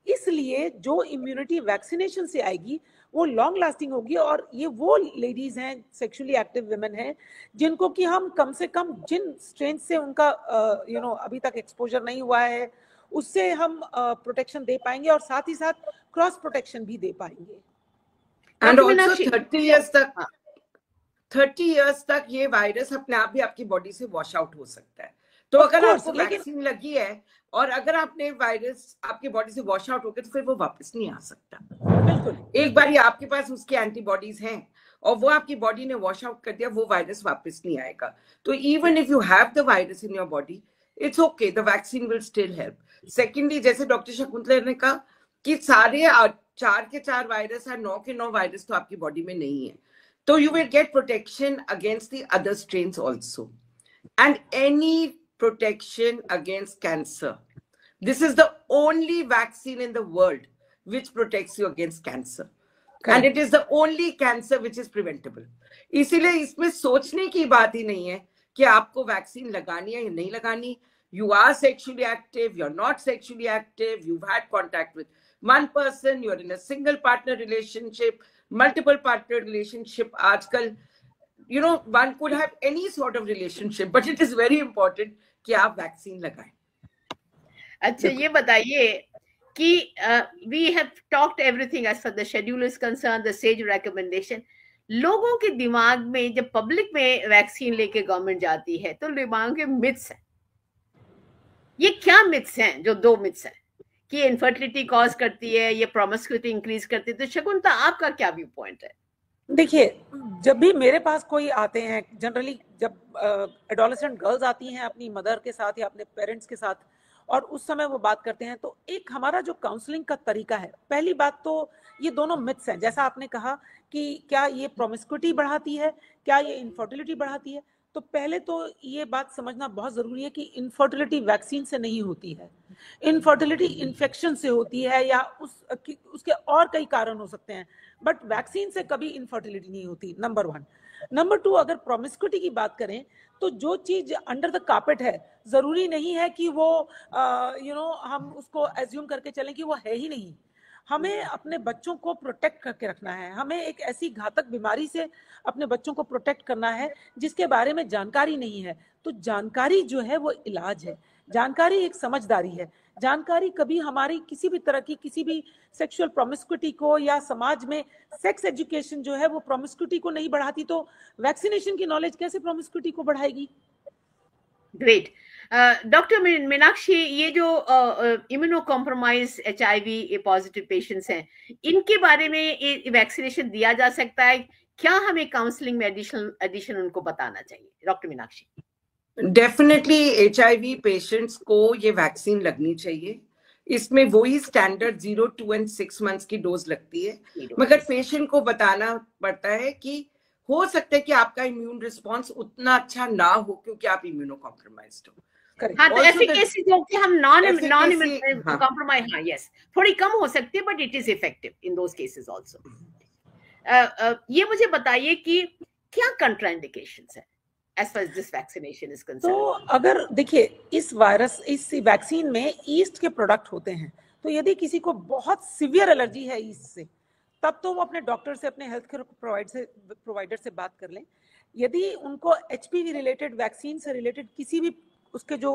इसलिए जो इम्यूनिटी वैक्सीनेशन से आएगी वो लॉन्ग लास्टिंग होगी। और ये वो लेडीज हैं, सेक्सुअली एक्टिव वुमेन हैं, जिनको कि हम कम से कम जिन स्ट्रेन से उनका अभी तक एक्सपोजर नहीं हुआ है उससे हम प्रोटेक्शन दे पाएंगे और साथ ही साथ क्रॉस प्रोटेक्शन भी दे पाएंगे। एंड ऑल्सो 30 इयर्स तक ये वायरस अपने आप भी आपकी बॉडी से वॉश आउट हो सकता है। तो अगर आपको वैक्सीन लगी है और अगर आपने वायरस आपकी बॉडी से वॉश आउट हो गया तो फिर वो वापस नहीं आ सकता। बिल्कुल, एक बार आपके पास उसके एंटीबॉडीज हैं और वो आपकी बॉडी ने वॉश आउट कर दिया, वो वायरस वापस नहीं आएगा। तो even if you have the virus in your body, it's okay, the vaccine will still help. Secondly, जैसे डॉक्टर शकुंतला ने कहा कि सारे 4 के 4 वायरस और 9 के 9 वायरस तो आपकी बॉडी में नहीं है, तो you will get protection against the other strains also, and any protection against cancer. This is the only vaccine in the world which protects you against cancer. Correct. And it is the only cancer which is preventable. इसीलिए इसमें सोचने की बात ही नहीं है कि आपको vaccine लगानी है या नहीं लगानी। You are sexually active, you're not sexually active, you've had contact with one person, you're in a single partner relationship, multiple partner relationship. आजकल one could have any sort of relationship, but it is very important कि आप vaccine लगाएं। अच्छा, ये बताइए कि we have talked everything as far as the schedule is concerned, the sage recommendation. लोगों के दिमाग में जब पब्लिक में वैक्सीन लेके गवर्नमेंट जाती है तो दिमाग के मिथ्स हैं। ये क्या मिथ्स हैं? जो 2 मिथ्स हैं कि इनफर्टिलिटी कॉज करती है, ये प्रोमिस्क्यूटी इंक्रीज करती है। तो शकुंतला, आपका क्या व्यू पॉइंट है? देखिए, जब भी मेरे पास कोई आते हैं, जनरली जब एडोलेसेंट गर्ल्स आती हैं अपनी मदर के साथ या अपने पेरेंट्स के साथ और उस समय वो बात करते हैं, तो एक हमारा जो काउंसलिंग का तरीका है, पहली बात तो ये दोनों मिथ्स हैं। जैसा आपने कहा कि क्या ये प्रोमिस्क्यूटी बढ़ाती है, क्या ये इनफर्टिलिटी बढ़ाती है, तो पहले तो ये बात समझना बहुत जरूरी है कि इनफर्टिलिटी वैक्सीन से नहीं होती है, इनफर्टिलिटी इन्फेक्शन से होती है या उसके और कई कारण हो सकते हैं, बट वैक्सीन से कभी इनफर्टिलिटी नहीं होती, नंबर 1। नंबर 2, अगर प्रोमिस्क्यूटी की बात करें तो जो चीज अंडर द कार्पेट है, जरूरी नहीं है कि वो हम उसको एज्यूम करके चलें कि वो है ही नहीं। हमें अपने बच्चों को प्रोटेक्ट करके रखना है, हमें एक ऐसी घातक बीमारी से अपने बच्चों को प्रोटेक्ट करना है जिसके बारे में जानकारी नहीं है। तो जानकारी जो है वो इलाज है, जानकारी एक समझदारी है। जानकारी कभी हमारी किसी भी तरह की किसी भी सेक्सुअल प्रोमिस्क्यूटी को या समाज में सेक्स एजुकेशन जो है वो प्रोमिस्क्यूटी को नहीं बढ़ाती, तो वैक्सीनेशन की नॉलेज कैसे प्रोमिस्क्यूटी को बढ़ाएगी? ग्रेट। डॉक्टर मीनाक्षी, ये जो immuno compromise HIV positive patients हैं, इनके बारे में वैक्सीनेशन दिया जा सकता है क्या? हमें काउंसलिंग में एडिशन उनको बताना चाहिए? Doctor Meenakshi. Definitely HIV patients को ये वैक्सीन लगनी चाहिए। इसमें वही स्टैंडर्ड 0, 2 and 6 मंथ्स की डोज लगती है, मगर पेशेंट को बताना पड़ता है कि हो सकता है कि आपका इम्यून रिस्पॉन्स उतना अच्छा ना हो क्योंकि आप इम्यूनो कॉम्प्रोमाइज्ड हो। हाँ, तो एफिकेसी जो कि हम नॉन कॉम्प्रोमाइज, हाँ यस, थोड़ी कम हो सकती है, but it is effective in those cases also. ये मुझे बताइए कि क्या कंट्राइंडिकेशंस है as far as this vaccination is concerned? तो अगर देखिए, इस वैक्सीन में ईस्ट के प्रोडक्ट होते हैं, तो यदि किसी को बहुत सीवियर एलर्जी है ईस्ट से, तब तो वो अपने डॉक्टर से, अपने हेल्थ केयर प्रोवाइडर से बात कर लें। यदि उनको HPV रिलेटेड वैक्सीन से रिलेटेड किसी भी उसके जो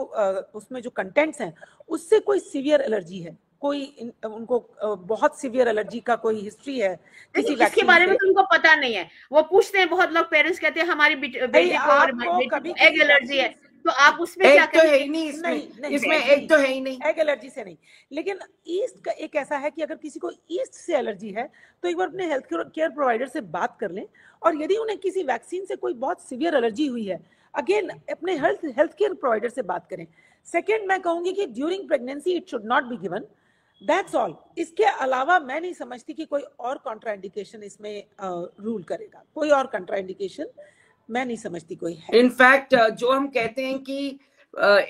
उसमें जो कंटेंट्स हैं उससे कोई सीवियर एलर्जी है, कोई उनको बहुत सीवियर एलर्जी का कोई हिस्ट्री है किसी इसके बारे में तो उनको पता नहीं है, वो पूछते हैं, बहुत लोग पेरेंट्स कहते हैं हमारी बेटी को एग एलर्जी है, तो आप उसमें क्या तो है ही नहीं, इसमें एग तो है ही नहीं, एग एलर्जी से नहीं। लेकिन ईस्ट का एक ऐसा है कि अगर किसी को ईस्ट से एलर्जी है तो एक बार अपने हेल्थ केयर प्रोवाइडर से बात कर लें, और यदि उन्हें किसी वैक्सीन से कोई बहुत सीवियर एलर्जी हुई है, अगेन अपने हेल्थ केयर प्रोवाइडर से बात करें। सेकेंड, मैं कहूंगी कि during pregnancy it should not be given, that's all. इसके अलावा मैं नहीं समझती कि कोई और कॉन्ट्राइंडिकेशन इसमें रूल करेगा, कोई और कॉन्ट्राइंडिकेशन मैं नहीं समझती कोई है। इनफैक्ट जो हम कहते हैं कि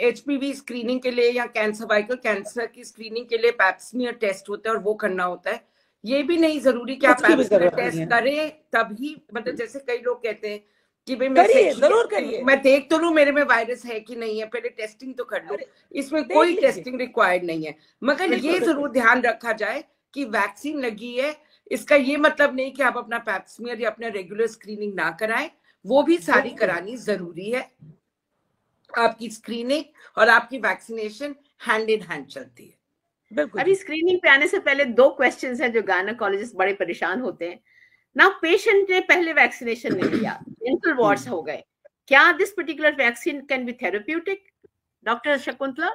HPV स्क्रीनिंग के लिए या सर्वाइकल कैंसर की स्क्रीनिंग के लिए पैप्समियर टेस्ट होता है और वो करना होता है, ये भी नहीं जरूरी कि आप पैप्समियर टेस्ट करें तभी, मतलब जैसे कई लोग कहते हैं कि भाई मैं करिए, जरूर करिए। मैं देख तो लूं मेरे में वायरस है कि नहीं है, पहले टेस्टिंग तो कर लो। इसमें कोई टेस्टिंग रिक्वायर्ड नहीं है, मगर ये जरूर ध्यान रखा जाए कि वैक्सीन लगी है इसका ये मतलब नहीं कि आप अपना पैप स्मीयर या अपना रेगुलर स्क्रीनिंग ना कराएं, वो भी सारी करानी जरूरी है। आपकी स्क्रीनिंग और आपकी वैक्सीनेशन हैंड इन हैंड चलती है। बिल्कुल। अभी स्क्रीनिंग पे आने से पहले 2 क्वेश्चंस हैं जो गायनेकोलॉजिस्ट बड़े परेशान होते हैं ना। पेशेंट ने पहले वैक्सीनेशन नहीं लिया, इंटल वार्ड्स हो गए, क्या this particular vaccine can be therapeutic? Doctor Shakuntala?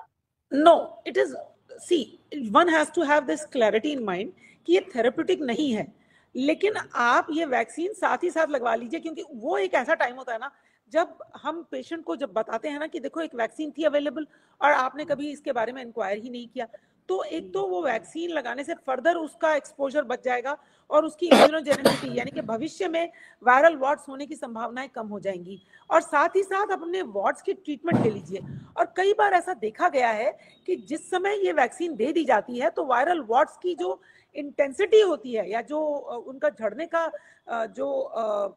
No, it is, see, one has to have this clarity in mind कि ये थेरेप्यूटिक नहीं है, लेकिन आप ये वैक्सीन साथ ही साथ लगवा लीजिए, क्योंकि वो एक ऐसा टाइम होता है ना जब हम पेशेंट को जब बताते हैं ना कि देखो एक वैक्सीन थी अवेलेबल और आपने कभी इसके बारे में इंक्वायर ही नहीं किया, तो एक तो वो वैक्सीन लगाने से फर्दर उसका एक्सपोजर बच जाएगा और उसकी इम्यूनोजेनिसिटी यानी कि भविष्य में वायरल वार्ड्स होने की संभावनाएं कम हो जाएंगी। और साथ ही साथ अपने वार्ड्स की ट्रीटमेंट ले लीजिए। और कई बार ऐसा देखा गया है कि जिस समय ये वैक्सीन दे दी जाती है तो वायरल वार्ड्स की जो इंटेंसिटी होती है या जो उनका झड़ने का जो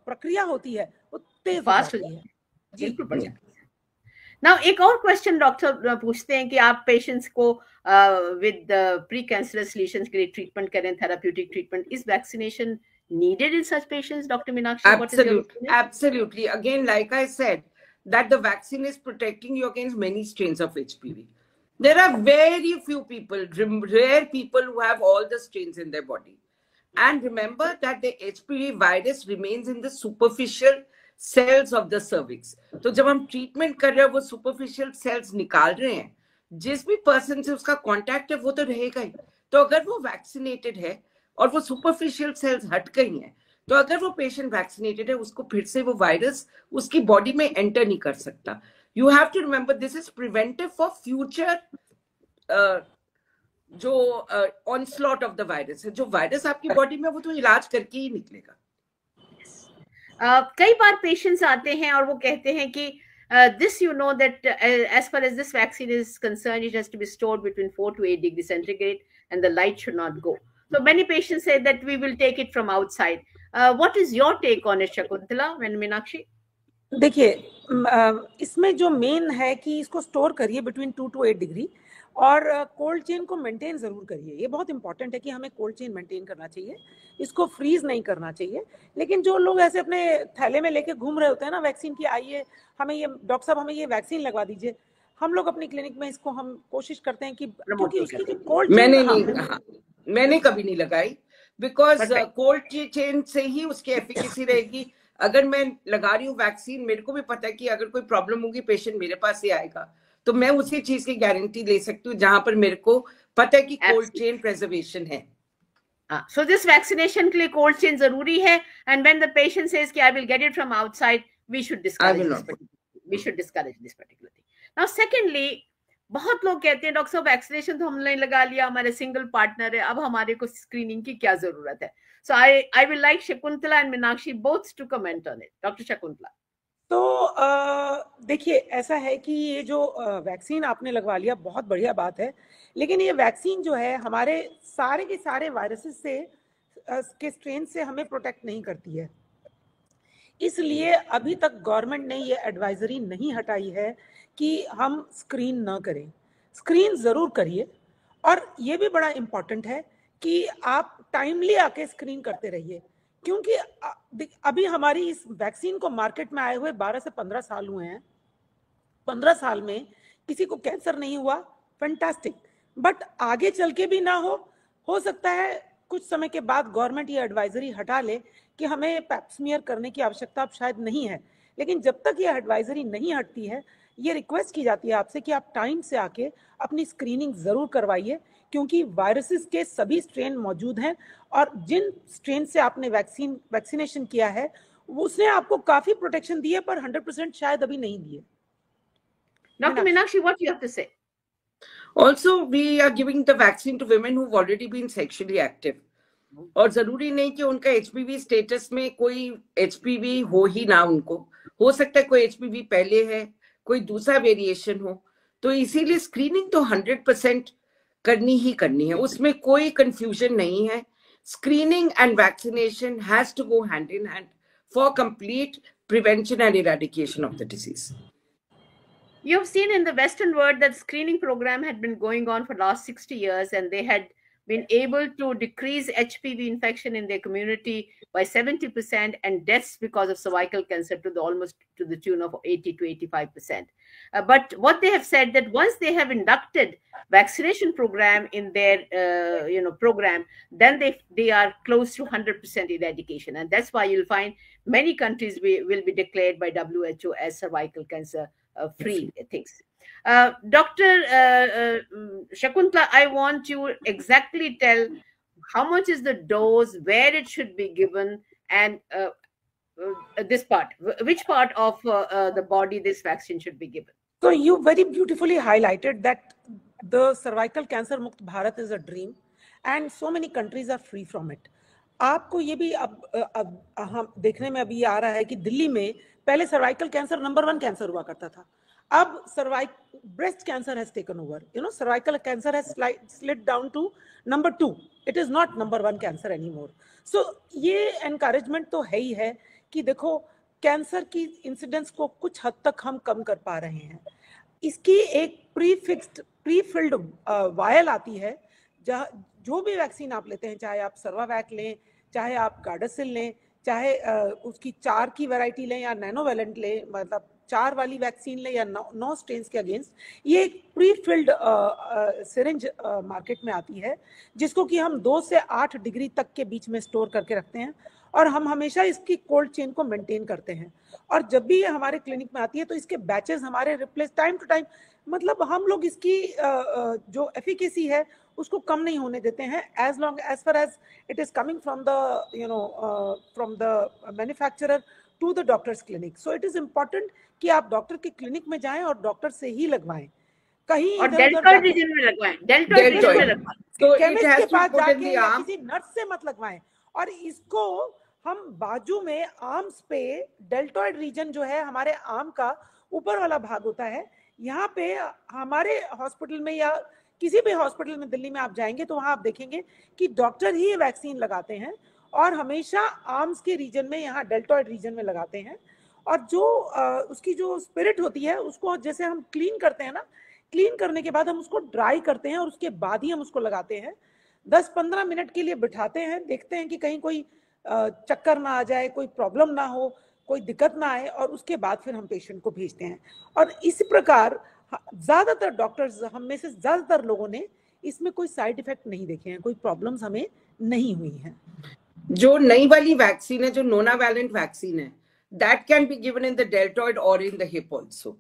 प्रक्रिया होती है वो तेज हो जाती है। जी, बढ़िया। नाउ एक और क्वेश्चन डॉक्टर पूछते हैं कि आप पेशेंट्स को विद प्री कैंसरस लीशंस के लिए ट्रीटमेंट करें, therapeutic treatment, is vaccination needed in such patients, Dr. Meenakshi? Absolutely. Again, like I said, that the vaccine is protecting you against many strains of HPV. There are very few people, rare people who have all the strains in their body. And remember that the HPV virus remains in the superficial cells of the cervix. तो जब हम treatment कर रहे हैं वो superficial sales निकाल रहे हैं, जिस भी पर्सन से उसका कांटेक्ट है वो तो रहेगा ही। तो अगर वो वैक्सीनेटेड है और वो सुपरफिशियल सेल्स हट गई हैं, तो अगर वो पेशेंट वैक्सीनेटेड है उसको फिर से वो वायरस उसकी बॉडी में एंटर नहीं कर सकता। You have to remember this is preventive for future जो ऑनस्लॉट ऑफ द वायरस है। जो वायरस आपकी बॉडी में वो तो इलाज करके ही निकलेगा। कई बार पेशेंट्स आते हैं और वो कहते हैं कि this you know that as far as this vaccine is concerned, it has to be stored between 4 to 8 degrees centigrade and the light should not go. So many patients say that we will take it from outside. What is your take on it, Shakuntala and Meenakshi? देखिए, इसमें जो main है कि इसको store करिए between 2 to 8 degree और cold chain को maintain जरूर करिए। ये बहुत इंपॉर्टेंट है कि हमें कोल्ड चेन मेंटेन करना चाहिए, इसको फ्रीज नहीं करना चाहिए। लेकिन जो लोग ऐसे अपने थैले में लेके घूम रहे होते हैं ना वैक्सीन की, आइए हमें ये डॉक्टर साहब हमें ये वैक्सीन लगवा दीजिए, हम लोग अपनी क्लिनिक में इसको हम कोशिश करते हैं कि क्योंकि उसकी जो कोल्ड मैंने कभी नहीं लगाई, बिकॉज कोल्ड चेन से ही उसकी एफिकेसी रहेगी। अगर मैं लगा रही हूँ वैक्सीन, मेरे को भी पता है कि अगर कोई प्रॉब्लम होगी पेशेंट मेरे पास ही आएगा, तो मैं उसी चीज की गारंटी ले सकती हूँ जहां पर मेरे को पता है कि कोल्ड चेन प्रिजर्वेशन है। So this vaccination के लिए कोल्ड चेन जरूरी है, and when the patient says कि I will get it from outside, we should discourage this particular thing. Now secondly, बहुत लोग कहते हैं डॉक्टर साहब वैक्सीनेशन तो हमने लगा लिया, हमारे सिंगल पार्टनर है, अब हमारे को स्क्रीनिंग की क्या जरूरत है? So I will like Shakuntala and Meenakshi both to comment on it. Dr. Shakuntala. तो देखिए, ऐसा है कि ये जो वैक्सीन आपने लगवा लिया बहुत बढ़िया बात है, लेकिन ये वैक्सीन जो है हमारे सारे के सारे वायरसेस से के स्ट्रेन से हमें प्रोटेक्ट नहीं करती है। इसलिए अभी तक गवर्नमेंट ने ये एडवाइजरी नहीं हटाई है कि हम स्क्रीन ना करें। स्क्रीन ज़रूर करिए, और ये भी बड़ा इम्पॉर्टेंट है कि आप टाइमली आके स्क्रीन करते रहिए, क्योंकि अभी हमारी इस वैक्सीन को मार्केट में आए हुए 12 से 15 साल हुए हैं। 15 साल में किसी को कैंसर नहीं हुआ, फैंटास्टिक, बट आगे चल के भी ना हो सकता है कुछ समय के बाद गवर्नमेंट ये एडवाइजरी हटा ले कि हमें पैप स्मीयर करने की आवश्यकता अब शायद नहीं है। लेकिन जब तक ये एडवाइजरी नहीं हटती है, ये रिक्वेस्ट की जाती है आपसे कि आप टाइम से आके अपनी स्क्रीनिंग जरूर करवाइए, क्योंकि वायरसेस के सभी स्ट्रेन मौजूद हैं और जिन स्ट्रेन से आपने वैक्सीनेशन किया है उसने आपको काफी प्रोटेक्शन दी है, पर 100% शायद अभी नहीं दिए। Dr. Meenakshi, what you have to say? Also, we are giving the vaccine to women who've already been sexually active. और जरूरी नहीं कि उनका HPV स्टेटस में कोई HPV हो ही ना, उनको हो सकता है कोई HPV पहले है, कोई दूसरा वेरिएशन हो, तो इसीलिए स्क्रीनिंग तो 100% करनी ही करनी है, उसमें कोई कंफ्यूजन नहीं है। Screening and vaccination has to go hand in hand for complete prevention and eradication of the disease. You've seen in the Western world that screening program had been going on for the last 60 years, and they had been able to decrease HPV infection in their community by 70% and deaths because of cervical cancer to almost to the tune of 80 to 85%. But what they have said that once they have inducted vaccination program in their program, then they are close to 100% eradication, and that's why you'll find many countries will be declared by WHO as cervical cancer free things. Dr. Shakuntala, I want you exactly tell how much is the dose, where it should be given, and this part, which part of the body this vaccine should be given. So you very beautifully highlighted that the cervical cancer mukt Bharat is a dream, and so many countries are free from it. आपको ये भी अब हम देखने में अभी आ रहा है कि दिल्ली में पहले सर्वाइकल कैंसर नंबर 1 कैंसर हुआ करता था, अब breast cancer has taken over. Cervical cancer has slid down to number 2. It is not number 1 cancer anymore. So ये encouragement तो है ही है कि देखो कैंसर की इंसिडेंस को कुछ हद तक हम कम कर पा रहे हैं. इसकी एक प्री-फिल्ड वायल आती है, जो भी वैक्सीन आप लेते हैं, चाहे आप सर्वावैक लें, चाहे आप गार्डासिल लें, चाहे उसकी 4 की वैरायटी लें या नैनोवेलेंट लें, मतलब 4 वाली वैक्सीन लें या 9 स्ट्रेन्स के अगेंस्ट, ये एक प्री-फिल्ड सिरिंज मार्केट में आती है, जिसको कि हम 2 से 8 डिग्री तक के बीच में स्टोर करके रखते हैं, और हम हमेशा इसकी कोल्ड चेन को मेंटेन करते हैं. और जब भी ये हमारे क्लिनिक में आती है तो इसके बैचेस हमारे रिप्लेस टाइम टू टाइम, मतलब हम लोग इसकी जो एफिकेसी है उसको कम नहीं होने देते हैं, as long as far as it is coming from the manufacturer to the doctor's clinic. So it is important कि आप डॉक्टर के क्लिनिक में जाएं और डॉक्टर से ही लगवाएं, कहीं और डेल्टॉइड रीजन में लगवाएं, डेल्टॉइड रीजन में लगवाएं, केमिस्ट के पास जाके या किसी नर्स से मत लगवाएं. और इसको हम बाजू में आर्म्स पे, डेल्टॉइड रीजन जो है हमारे आर्म का ऊपर वाला भाग होता है, यहाँ पे हमारे हॉस्पिटल में या किसी भी हॉस्पिटल में दिल्ली में आप जाएंगे तो वहां आप देखेंगे कि डॉक्टर ही वैक्सीन लगाते हैं और हमेशा आर्म्स के रीजन में, यहाँ डेल्टॉइड रीजन में लगाते हैं. और जो उसकी जो स्पिरिट होती है उसको जैसे हम क्लीन करते हैं ना, क्लीन करने के बाद हम उसको ड्राई करते हैं और उसके बाद ही हम उसको लगाते हैं. 10-15 मिनट के लिए बिठाते हैं, देखते हैं कि कहीं कोई चक्कर ना आ जाए, कोई प्रॉब्लम ना हो, कोई दिक्कत ना आए, और उसके बाद फिर हम पेशेंट को भेजते हैं. और इस प्रकार ज्यादातर डॉक्टर्स, हम में से ज्यादातर लोगों ने इसमें कोई साइड इफेक्ट नहीं देखे हैं, कोई प्रॉब्लम्स हमें नहीं हुई हैं. जो नई वाली वैक्सीन है, जो नोनावैलेंट वैक्सीन है, that can be given in the deltoid or in the hip also.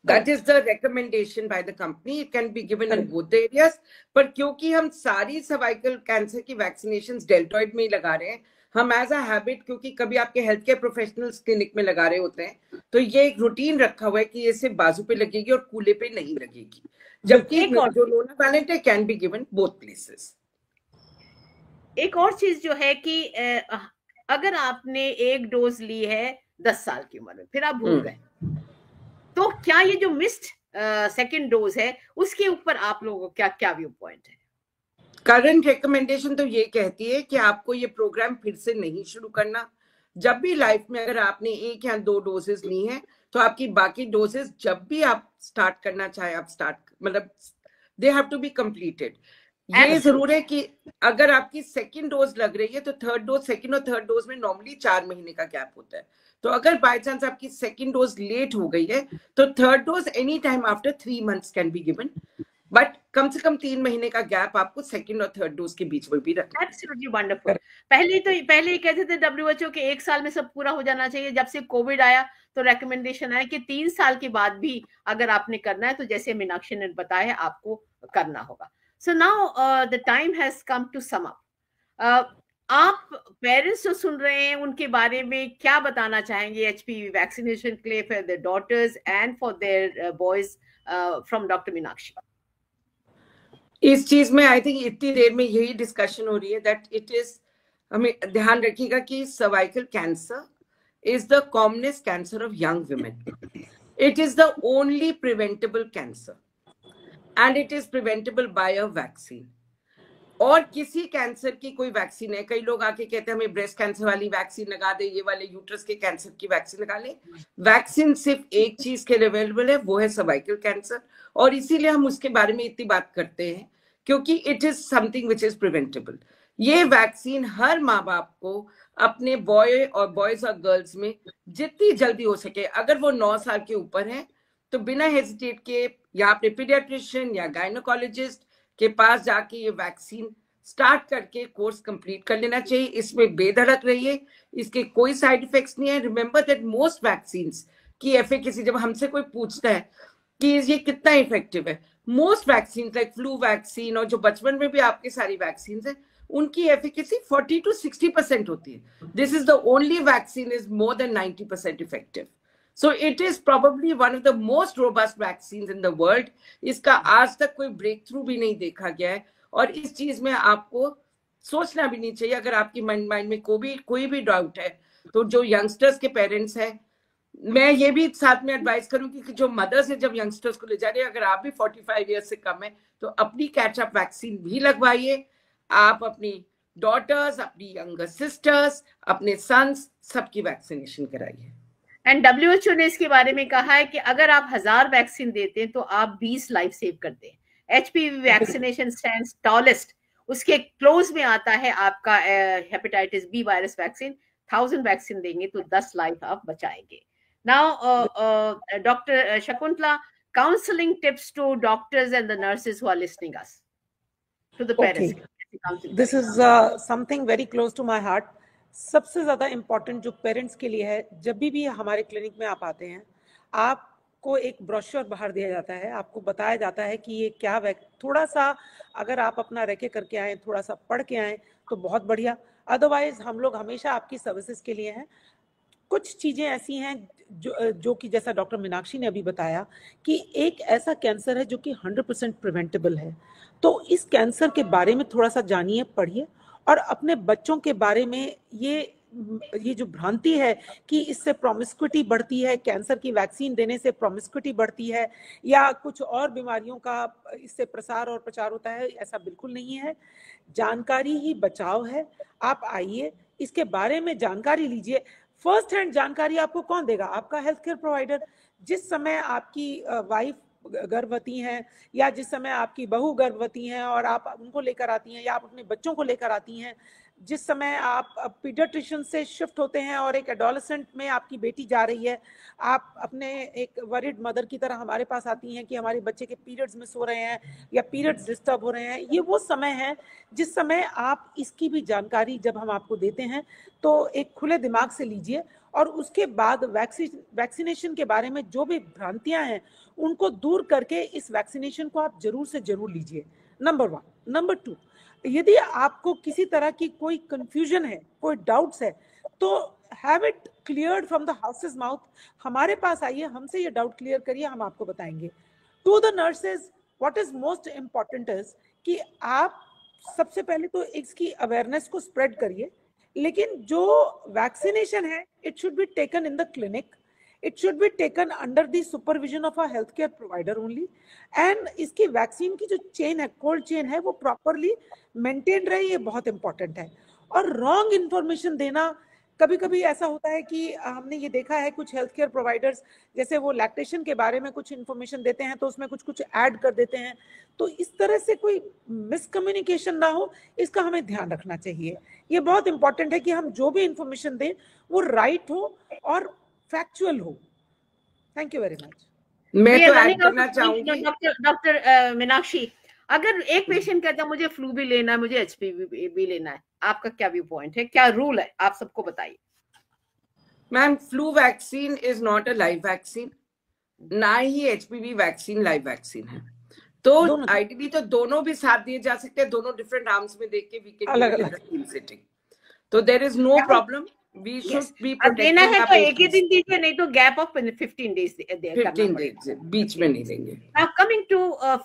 That is the recommendation by the company. It can be given in both the areas. पर क्योंकि हम सारी सर्वाइकल कैंसर की vaccinations deltoid में ही लगा रहे हैं, हम एज अ हैबिट, क्योंकि कभी आपके हेल्थ केयर प्रोफेशनल्स क्लिनिक में लगा रहे होते हैं, तो ये एक रूटीन रखा हुआ है कि ये सिर्फ बाजू पे लगेगी और कूले पे नहीं लगेगी. जबकि जो नोनावैलेंट है can be given both places. एक और चीज जो है कि अगर आपने एक डोज ली है 10 साल की उम्र में, फिर आप भूल गए, तो क्या ये जो मिस्ड सेकंड डोज है उसके ऊपर आप लोगों को क्या व्यू पॉइंट है? करंट रिकमेंडेशन तो ये कहती है कि आपको ये प्रोग्राम फिर से नहीं शुरू करना. जब भी लाइफ में अगर आपने 1 या 2 डोजेस ली हैं, तो आपकी बाकी डोजेस जब भी आप स्टार्ट करना चाहे आप स्टार्ट, मतलब they have to be completed. ये जरूर है कि अगर आपकी सेकंड डोज लग रही है तो थर्ड डोज, सेकंड और थर्ड डोज में नॉर्मली 4 महीने का गैप होता है. तो अगर बाय चांस आपकी सेकंड डोज लेट हो गई है तो third dose any time after 3 months can be given, but कम से कम 3 महीने का गैप आपको सेकंड और थर्ड डोज के बीच में भी रखना. Absolutely wonderful. पहले ही कहते थे WHO के 1 साल में सब पूरा हो जाना चाहिए. जब से कोविड आया तो रेकमेंडेशन आया कि 3 साल के बाद भी अगर आपने करना है तो जैसे मीनाक्षी ने बताया है आपको करना होगा. So now the time has come to sum up. आप पेरेंट्स जो सुन रहे हैं उनके बारे में क्या बताना चाहेंगे HPV वैक्सीनेशन के लिए for their daughters and for their boys from doctor Meenakshi? इस चीज में आई थिंक इतनी देर में यही डिस्कशन हो रही है दैट इट इज, हमें ध्यान रखिएगा कि cervical cancer is the commonest cancer of young women. It is the only preventable cancer and it is preventable by a vaccine. और किसी कैंसर की कोई वैक्सीन है, कई लोग आके कहते हैं हमें ब्रेस्ट कैंसर वाली वैक्सीन लगा दे, ये वाले यूट्रस के कैंसर की वैक्सीन लगा ले। वैक्सीन सिर्फ एक चीज के लिए अवेलेबल है, वो है सर्वाइकल कैंसर, और इसीलिए हम उसके बारे में इतनी बात करते हैं क्योंकि it is something which is preventable. ये वैक्सीन हर माँ बाप को अपने बॉयज और गर्ल्स में जितनी जल्दी हो सके, अगर वो 9 साल के ऊपर है तो बिना हेजिटेट के या अपने पीडियाट्रिशियन या गायनोकोलॉजिस्ट के पास जाके ये वैक्सीन स्टार्ट करके कोर्स कंप्लीट कर लेना चाहिए। इसमें बेधड़क रहिए, इसके कोई साइड इफेक्ट्स नहीं है। रिमेंबर दैट मोस्ट वैक्सीन्स की एफिकेसी, जब हमसे कोई पूछता है कि ये कितना इफेक्टिव है, most vaccine like flu vaccine और जो बचपन में भी आपकी सारी वैक्सीन है, उनकी एफिकेसी 40 to 60% होती है। This is the only vaccine is more than 90% effective. So it is probably one of the most robust vaccines in the world. इसका आज तक कोई ब्रेक थ्रू भी नहीं देखा गया है, और इस चीज में आपको सोचना भी नहीं चाहिए। अगर आपकी माइंड में कोई भी डाउट है, तो जो यंगस्टर्स के पेरेंट्स हैं, मैं ये भी साथ में एडवाइस करूंगी कि जो मदर्स है जब यंगस्टर्स को ले जा रहे हैं, अगर आप भी 45 ईयर्स से कम है तो अपनी कैचअप वैक्सीन भी लगवाइए। आप अपनी डॉटर्स, अपनी यंगर सिस्टर्स, अपने सन्स, सबकी वैक्सीनेशन कराइए। एंड WHO ने इसके बारे में कहा है कि अगर आप 1000 वैक्सीन देते हैं तो आप 20 लाइफ सेव करते हैं। HPV वैक्सीनेशन स्टैंड्स टॉलेस्ट, उसके क्लोज में आता है आपका hepatitis B virus vaccine. 1000 vaccine देंगे तो 10 लाइफ आप बचाएंगे। Now doctor Shakuntala, counselling tips to doctors and the nurses who are listening us, to the parents. This is something very close to my heart. सबसे ज़्यादा इम्पॉर्टेंट जो parents के लिए है, जब भी हमारे क्लिनिक में आप आते हैं, आपको एक ब्रोशर बाहर दिया जाता है, आपको बताया जाता है कि ये क्या थोड़ा सा अगर आप अपना रह के करके आएँ, थोड़ा सा पढ़ के आएँ तो बहुत बढ़िया। अदरवाइज हम लोग हमेशा आपकी सर्विसेज के लिए हैं। कुछ चीज़ें ऐसी हैं जो कि जैसा डॉक्टर मीनाक्षी ने अभी बताया कि एक ऐसा कैंसर है जो कि 100% प्रिवेंटेबल है। तो इस कैंसर के बारे में थोड़ा सा जानिए, पढ़िए, और अपने बच्चों के बारे में ये जो भ्रांति है कि इससे प्रोमिस्क्यूटी बढ़ती है, कैंसर की वैक्सीन देने से प्रोमिस्क्यूटी बढ़ती है या कुछ और बीमारियों का इससे प्रसार और प्रचार होता है, ऐसा बिल्कुल नहीं है। जानकारी ही बचाव है। आप आइए, इसके बारे में जानकारी लीजिए। फर्स्ट हैंड जानकारी आपको कौन देगा? आपका हेल्थ केयर प्रोवाइडर। जिस समय आपकी वाइफ गर्भवती हैं या जिस समय आपकी बहू गर्भवती हैं और आप उनको लेकर आती हैं या आप अपने बच्चों को लेकर आती हैं, जिस समय आप पीडियाट्रिशियन से शिफ्ट होते हैं और एक एडोलेसेंट में आपकी बेटी जा रही है, आप अपने एक वरिड मदर की तरह हमारे पास आती हैं कि हमारे बच्चे के पीरियड्स मिस हो रहे हैं या पीरियड्स डिस्टर्ब हो रहे हैं। ये वो समय है जिस समय आप इसकी भी जानकारी जब हम आपको देते हैं तो एक खुले दिमाग से लीजिए, और उसके बाद वैक्सीनेशन के बारे में जो भी भ्रांतियां हैं उनको दूर करके इस वैक्सीनेशन को आप जरूर से जरूर लीजिए। नंबर 1। नंबर 2, यदि आपको किसी तरह की कोई कंफ्यूजन है, कोई डाउट्स है, तो have it cleared from the houses mouth. हमारे पास आइए, हमसे ये डाउट क्लियर करिए, हम आपको बताएंगे। To the nurses, what is most important is कि आप सबसे पहले तो इसकी अवेयरनेस को स्प्रेड करिए, लेकिन जो वैक्सीनेशन है it should be taken in the clinic, it should be taken under the supervision of a healthcare provider only, and इसकी वैक्सीन की जो चेन है, कोल्ड चेन है, वो प्रॉपरली मेंटेन रहे, ये बहुत इंपॉर्टेंट है। और रॉन्ग इन्फॉर्मेशन देना, कभी कभी ऐसा होता है कि हमने ये देखा है कुछ हेल्थ केयर प्रोवाइडर्स, जैसे वो लैक्टेशन के बारे में कुछ इन्फॉर्मेशन देते हैं तो उसमें कुछ ऐड कर देते हैं, तो इस तरह से कोई मिसकम्युनिकेशन ना हो, इसका हमें ध्यान रखना चाहिए। ये बहुत इंपॉर्टेंट है कि हम जो भी इंफॉर्मेशन दें वो राइट हो और फैक्चुअल हो। Thank you very much. मैं तो ऐड करना चाहूंगी डॉक्टर मीनाक्षी, अगर एक पेशेंट कहता है मुझे फ्लू भी लेना है, मुझे HPV भी लेना है, आपका क्या व्यू पॉइंट है, क्या रूल है, आप सबको बताइए। Ma'am, flu vaccine is not a live vaccine, ना ही HPV वैक्सीन लाइव वैक्सीन है। तो आइडियली तो दोनों भी साथ दिए जा सकते हैं, दोनों डिफरेंट आर्म्स में देख के वी कैन अलग सिटिंग, तो there is no problem. We should be protecting देना है तो एक ही दिन दीजिए, नहीं तो गैप ऑफ 15 days 15 days बीच में नहीं देंगे। Now coming to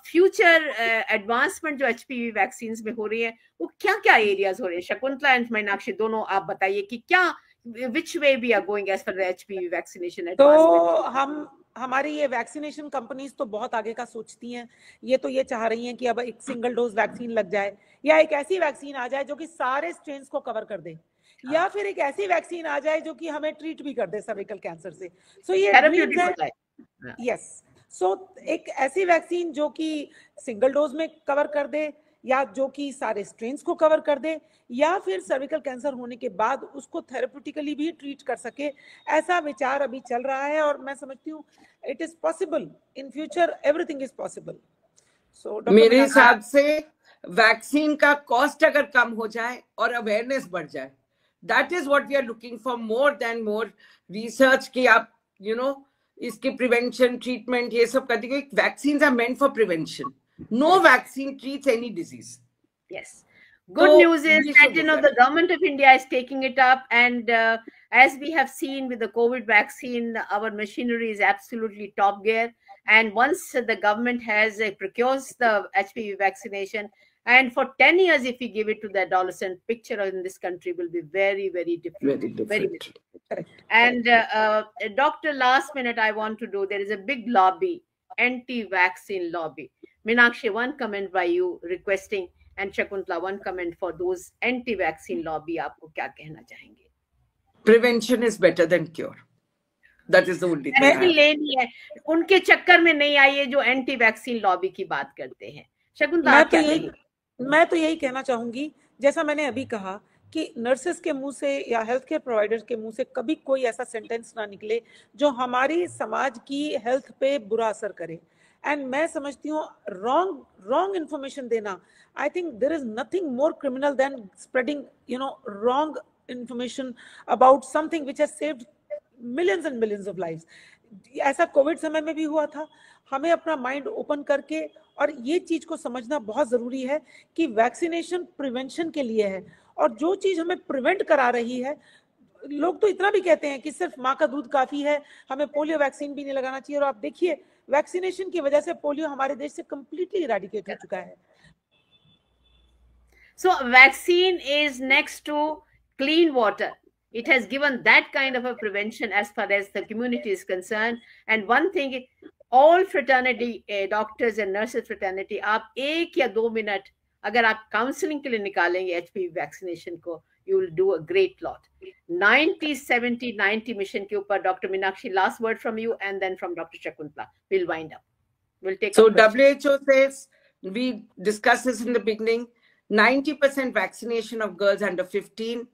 future advancement जो HPV वैक्सीन्स में हो रही है, वो क्या क्या एरियाज हो रहे हैं? शकुंतला एंड मीनाक्षी दोनों आप बताइए कि क्या which way we are going as far as HPV vaccination तो advancement। हम हमारी ये वैक्सीनेशन कंपनीज तो बहुत आगे का सोचती हैं। ये तो ये चाह रही हैं कि अब एक सिंगल डोज वैक्सीन लग जाए, या एक ऐसी वैक्सीन आ जाए जो कि सारे स्ट्रेन्स को कवर कर दे, या फिर एक ऐसी वैक्सीन आ जाए जो कि हमें ट्रीट भी कर दे सर्विकल कैंसर से। सो ये ड्रीम्स है। यस, सो एक ऐसी वैक्सीन जो कि सिंगल डोज में कवर कर दे, या जो कि सारे स्ट्रेन्स को कवर कर दे, या फिर सर्विकल कैंसर होने के बाद उसको थेरेप्यूटिकली भी ट्रीट कर सके, ऐसा विचार अभी चल रहा है। और मैं समझती हूँ it is possible in future, everything is possible. So मेरे हिसाब से वैक्सीन का कॉस्ट अगर कम हो जाए और अवेयरनेस बढ़ जाए, that is what we are looking for, more than more research कि आप इसके प्रिवेंशन ट्रीटमेंट ये सब कर देंगे। Vaccine are meant for prevention. No vaccine treats any disease. Yes. Good news is that the government of India is taking it up, and as we have seen with the COVID vaccine, our machinery is absolutely top gear. And once the government has procures the HPV vaccination, and for 10 years, if we give it to the adolescent, picture in this country will be very, very different. Very different. And Doctor, last minute I want to do. There is a big lobby, anti-vaccine lobby. Meenakshi, one comment by you requesting, and Shakuntala, one comment for those anti-vaccine lobby. आपको क्या कहना चाहेंगे? Prevention is better than cure. That is the only thing. लेनी है, उनके चक्कर में नहीं आइए जो anti-vaccine lobby की बात करते हैं। शकुंतला, मैं तो यही कहना चाहूंगी, जैसा मैंने अभी कहा कि नर्सेस के मुंह से या हेल्थ केयर प्रोवाइडर्स के मुंह से कभी कोई ऐसा सेंटेंस ना निकले जो हमारी समाज की हेल्थ पे बुरा असर करे। एंड मैं समझती हूँ रॉन्ग इंफॉर्मेशन देना, I think there is nothing more criminal than spreading wrong information about something which has saved millions and millions of lives. ऐसा कोविड समय में भी हुआ था। हमें अपना माइंड ओपन करके और ये चीज को समझना बहुत जरूरी है कि वैक्सीनेशन प्रिवेंशन के लिए है, और जो चीज हमें प्रिवेंट करा रही है, लोग तो इतना भी कहते हैं कि सिर्फ माँ का दूध काफी है, हमें पोलियो वैक्सीन भी नहीं लगाना चाहिए। और आप देखिए वैक्सीनेशन की वजह से पोलियो हमारे देश से कंप्लीटली इरेडिकेट हो चुका है। So vaccine is next to clean water. It has given that kind of a prevention as far as the community is concerned. And one thing, all fraternity, doctors and nurses fraternity, आप 1 या 2 minute अगर आप counselling के लिए निकालेंगे HPV vaccination को, you will do a great lot. 90-70-90 mission के ऊपर doctor Meenakshi, last word from you, and then from Dr. Shakuntala. We'll wind up. We'll take. So WHO says, we discussed this in the beginning, 90% vaccination of girls under 15.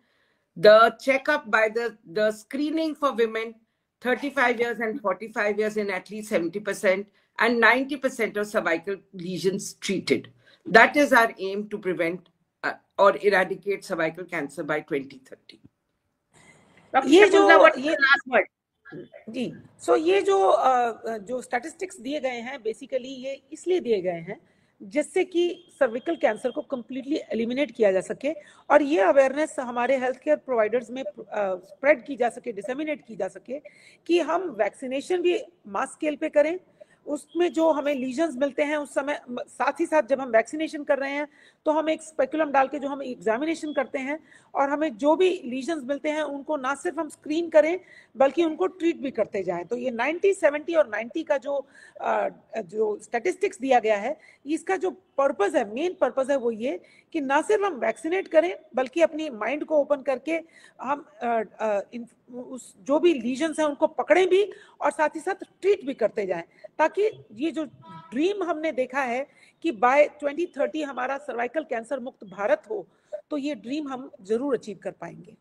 The checkup by the screening for women 35 years and 45 years in at least 70%, and 90% of cervical lesions treated. That is our aim to prevent or eradicate cervical cancer by 2030. ये last word. जी, सो ये जो statistics दिए गए हैं, basically ये इसलिए दिए गए हैं जिससे कि सर्विकल कैंसर को कंप्लीटली एलिमिनेट किया जा सके, और ये अवेयरनेस हमारे हेल्थ केयर प्रोवाइडर्स में स्प्रेड की जा सके, डिसेमिनेट की जा सके, कि हम वैक्सीनेशन भी मास स्केल पे करें। उसमें जो हमें लीजन्स मिलते हैं उस समय, साथ ही साथ जब हम वैक्सीनेशन कर रहे हैं तो हम एक स्पेकुलम डाल के जो हम एग्जामिनेशन करते हैं, और हमें जो भी लीजन्स मिलते हैं उनको ना सिर्फ हम स्क्रीन करें बल्कि उनको ट्रीट भी करते जाएं। तो ये 90, 70 और 90 का जो स्टैटिस्टिक्स दिया गया है, इसका जो पर्पस है, मेन पर्पस है, वो ये कि ना सिर्फ हम वैक्सीनेट करें बल्कि अपनी माइंड को ओपन करके हम उस जो भी लीजन्स हैं उनको पकड़ें भी और साथ ही साथ ट्रीट भी करते जाएं, ताकि ये जो ड्रीम हमने देखा है कि बाय 2030 हमारा सर्वाइकल कैंसर मुक्त भारत हो, तो ये ड्रीम हम जरूर अचीव कर पाएंगे।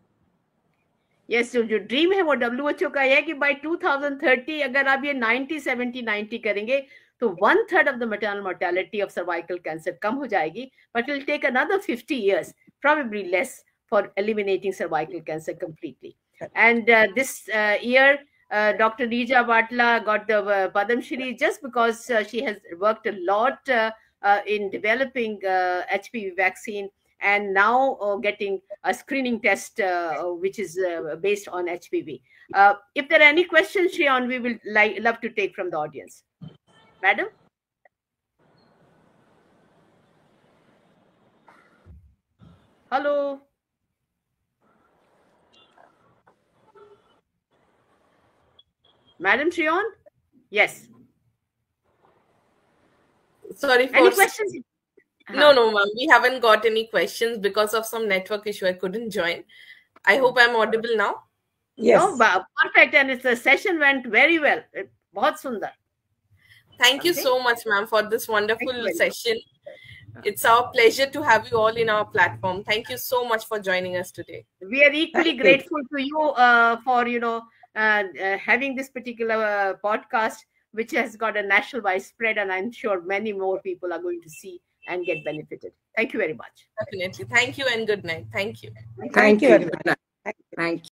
यस, जो ड्रीम है वो WHO का है कि बाय 2030 अगर आप ये 90-70-90 करेंगे तो 1/3 of the maternal mortality of cervical cancer कम हो जाएगी, but it will take another 50 years, probably less, for eliminating cervical cancer completely. And this year, Dr. Neeja Vatla got the Padam Shri just because she has worked a lot in developing HPV vaccine, and now getting a screening test which is based on HPV. If there are any questions, Shreyan, we will love to take from the audience. Madam? Hello? Madam Shreyan? Yes. Sorry for Any questions? No, ma'am. We haven't got any questions because of some network issue. I couldn't join. I hope I'm audible now. Yes. No, perfect. And the session went very well. बहुत सुंदर. Thank you so much, ma'am, for this wonderful session. It's our pleasure to have you all in our platform. Thank you so much for joining us today. We are equally grateful to you for having this particular podcast, which has got a national wide spread, and I'm sure many more people are going to see and get benefited. Thank you very much. Definitely. Thank you and good night. Thank you. Thank you. Good night. Thank you.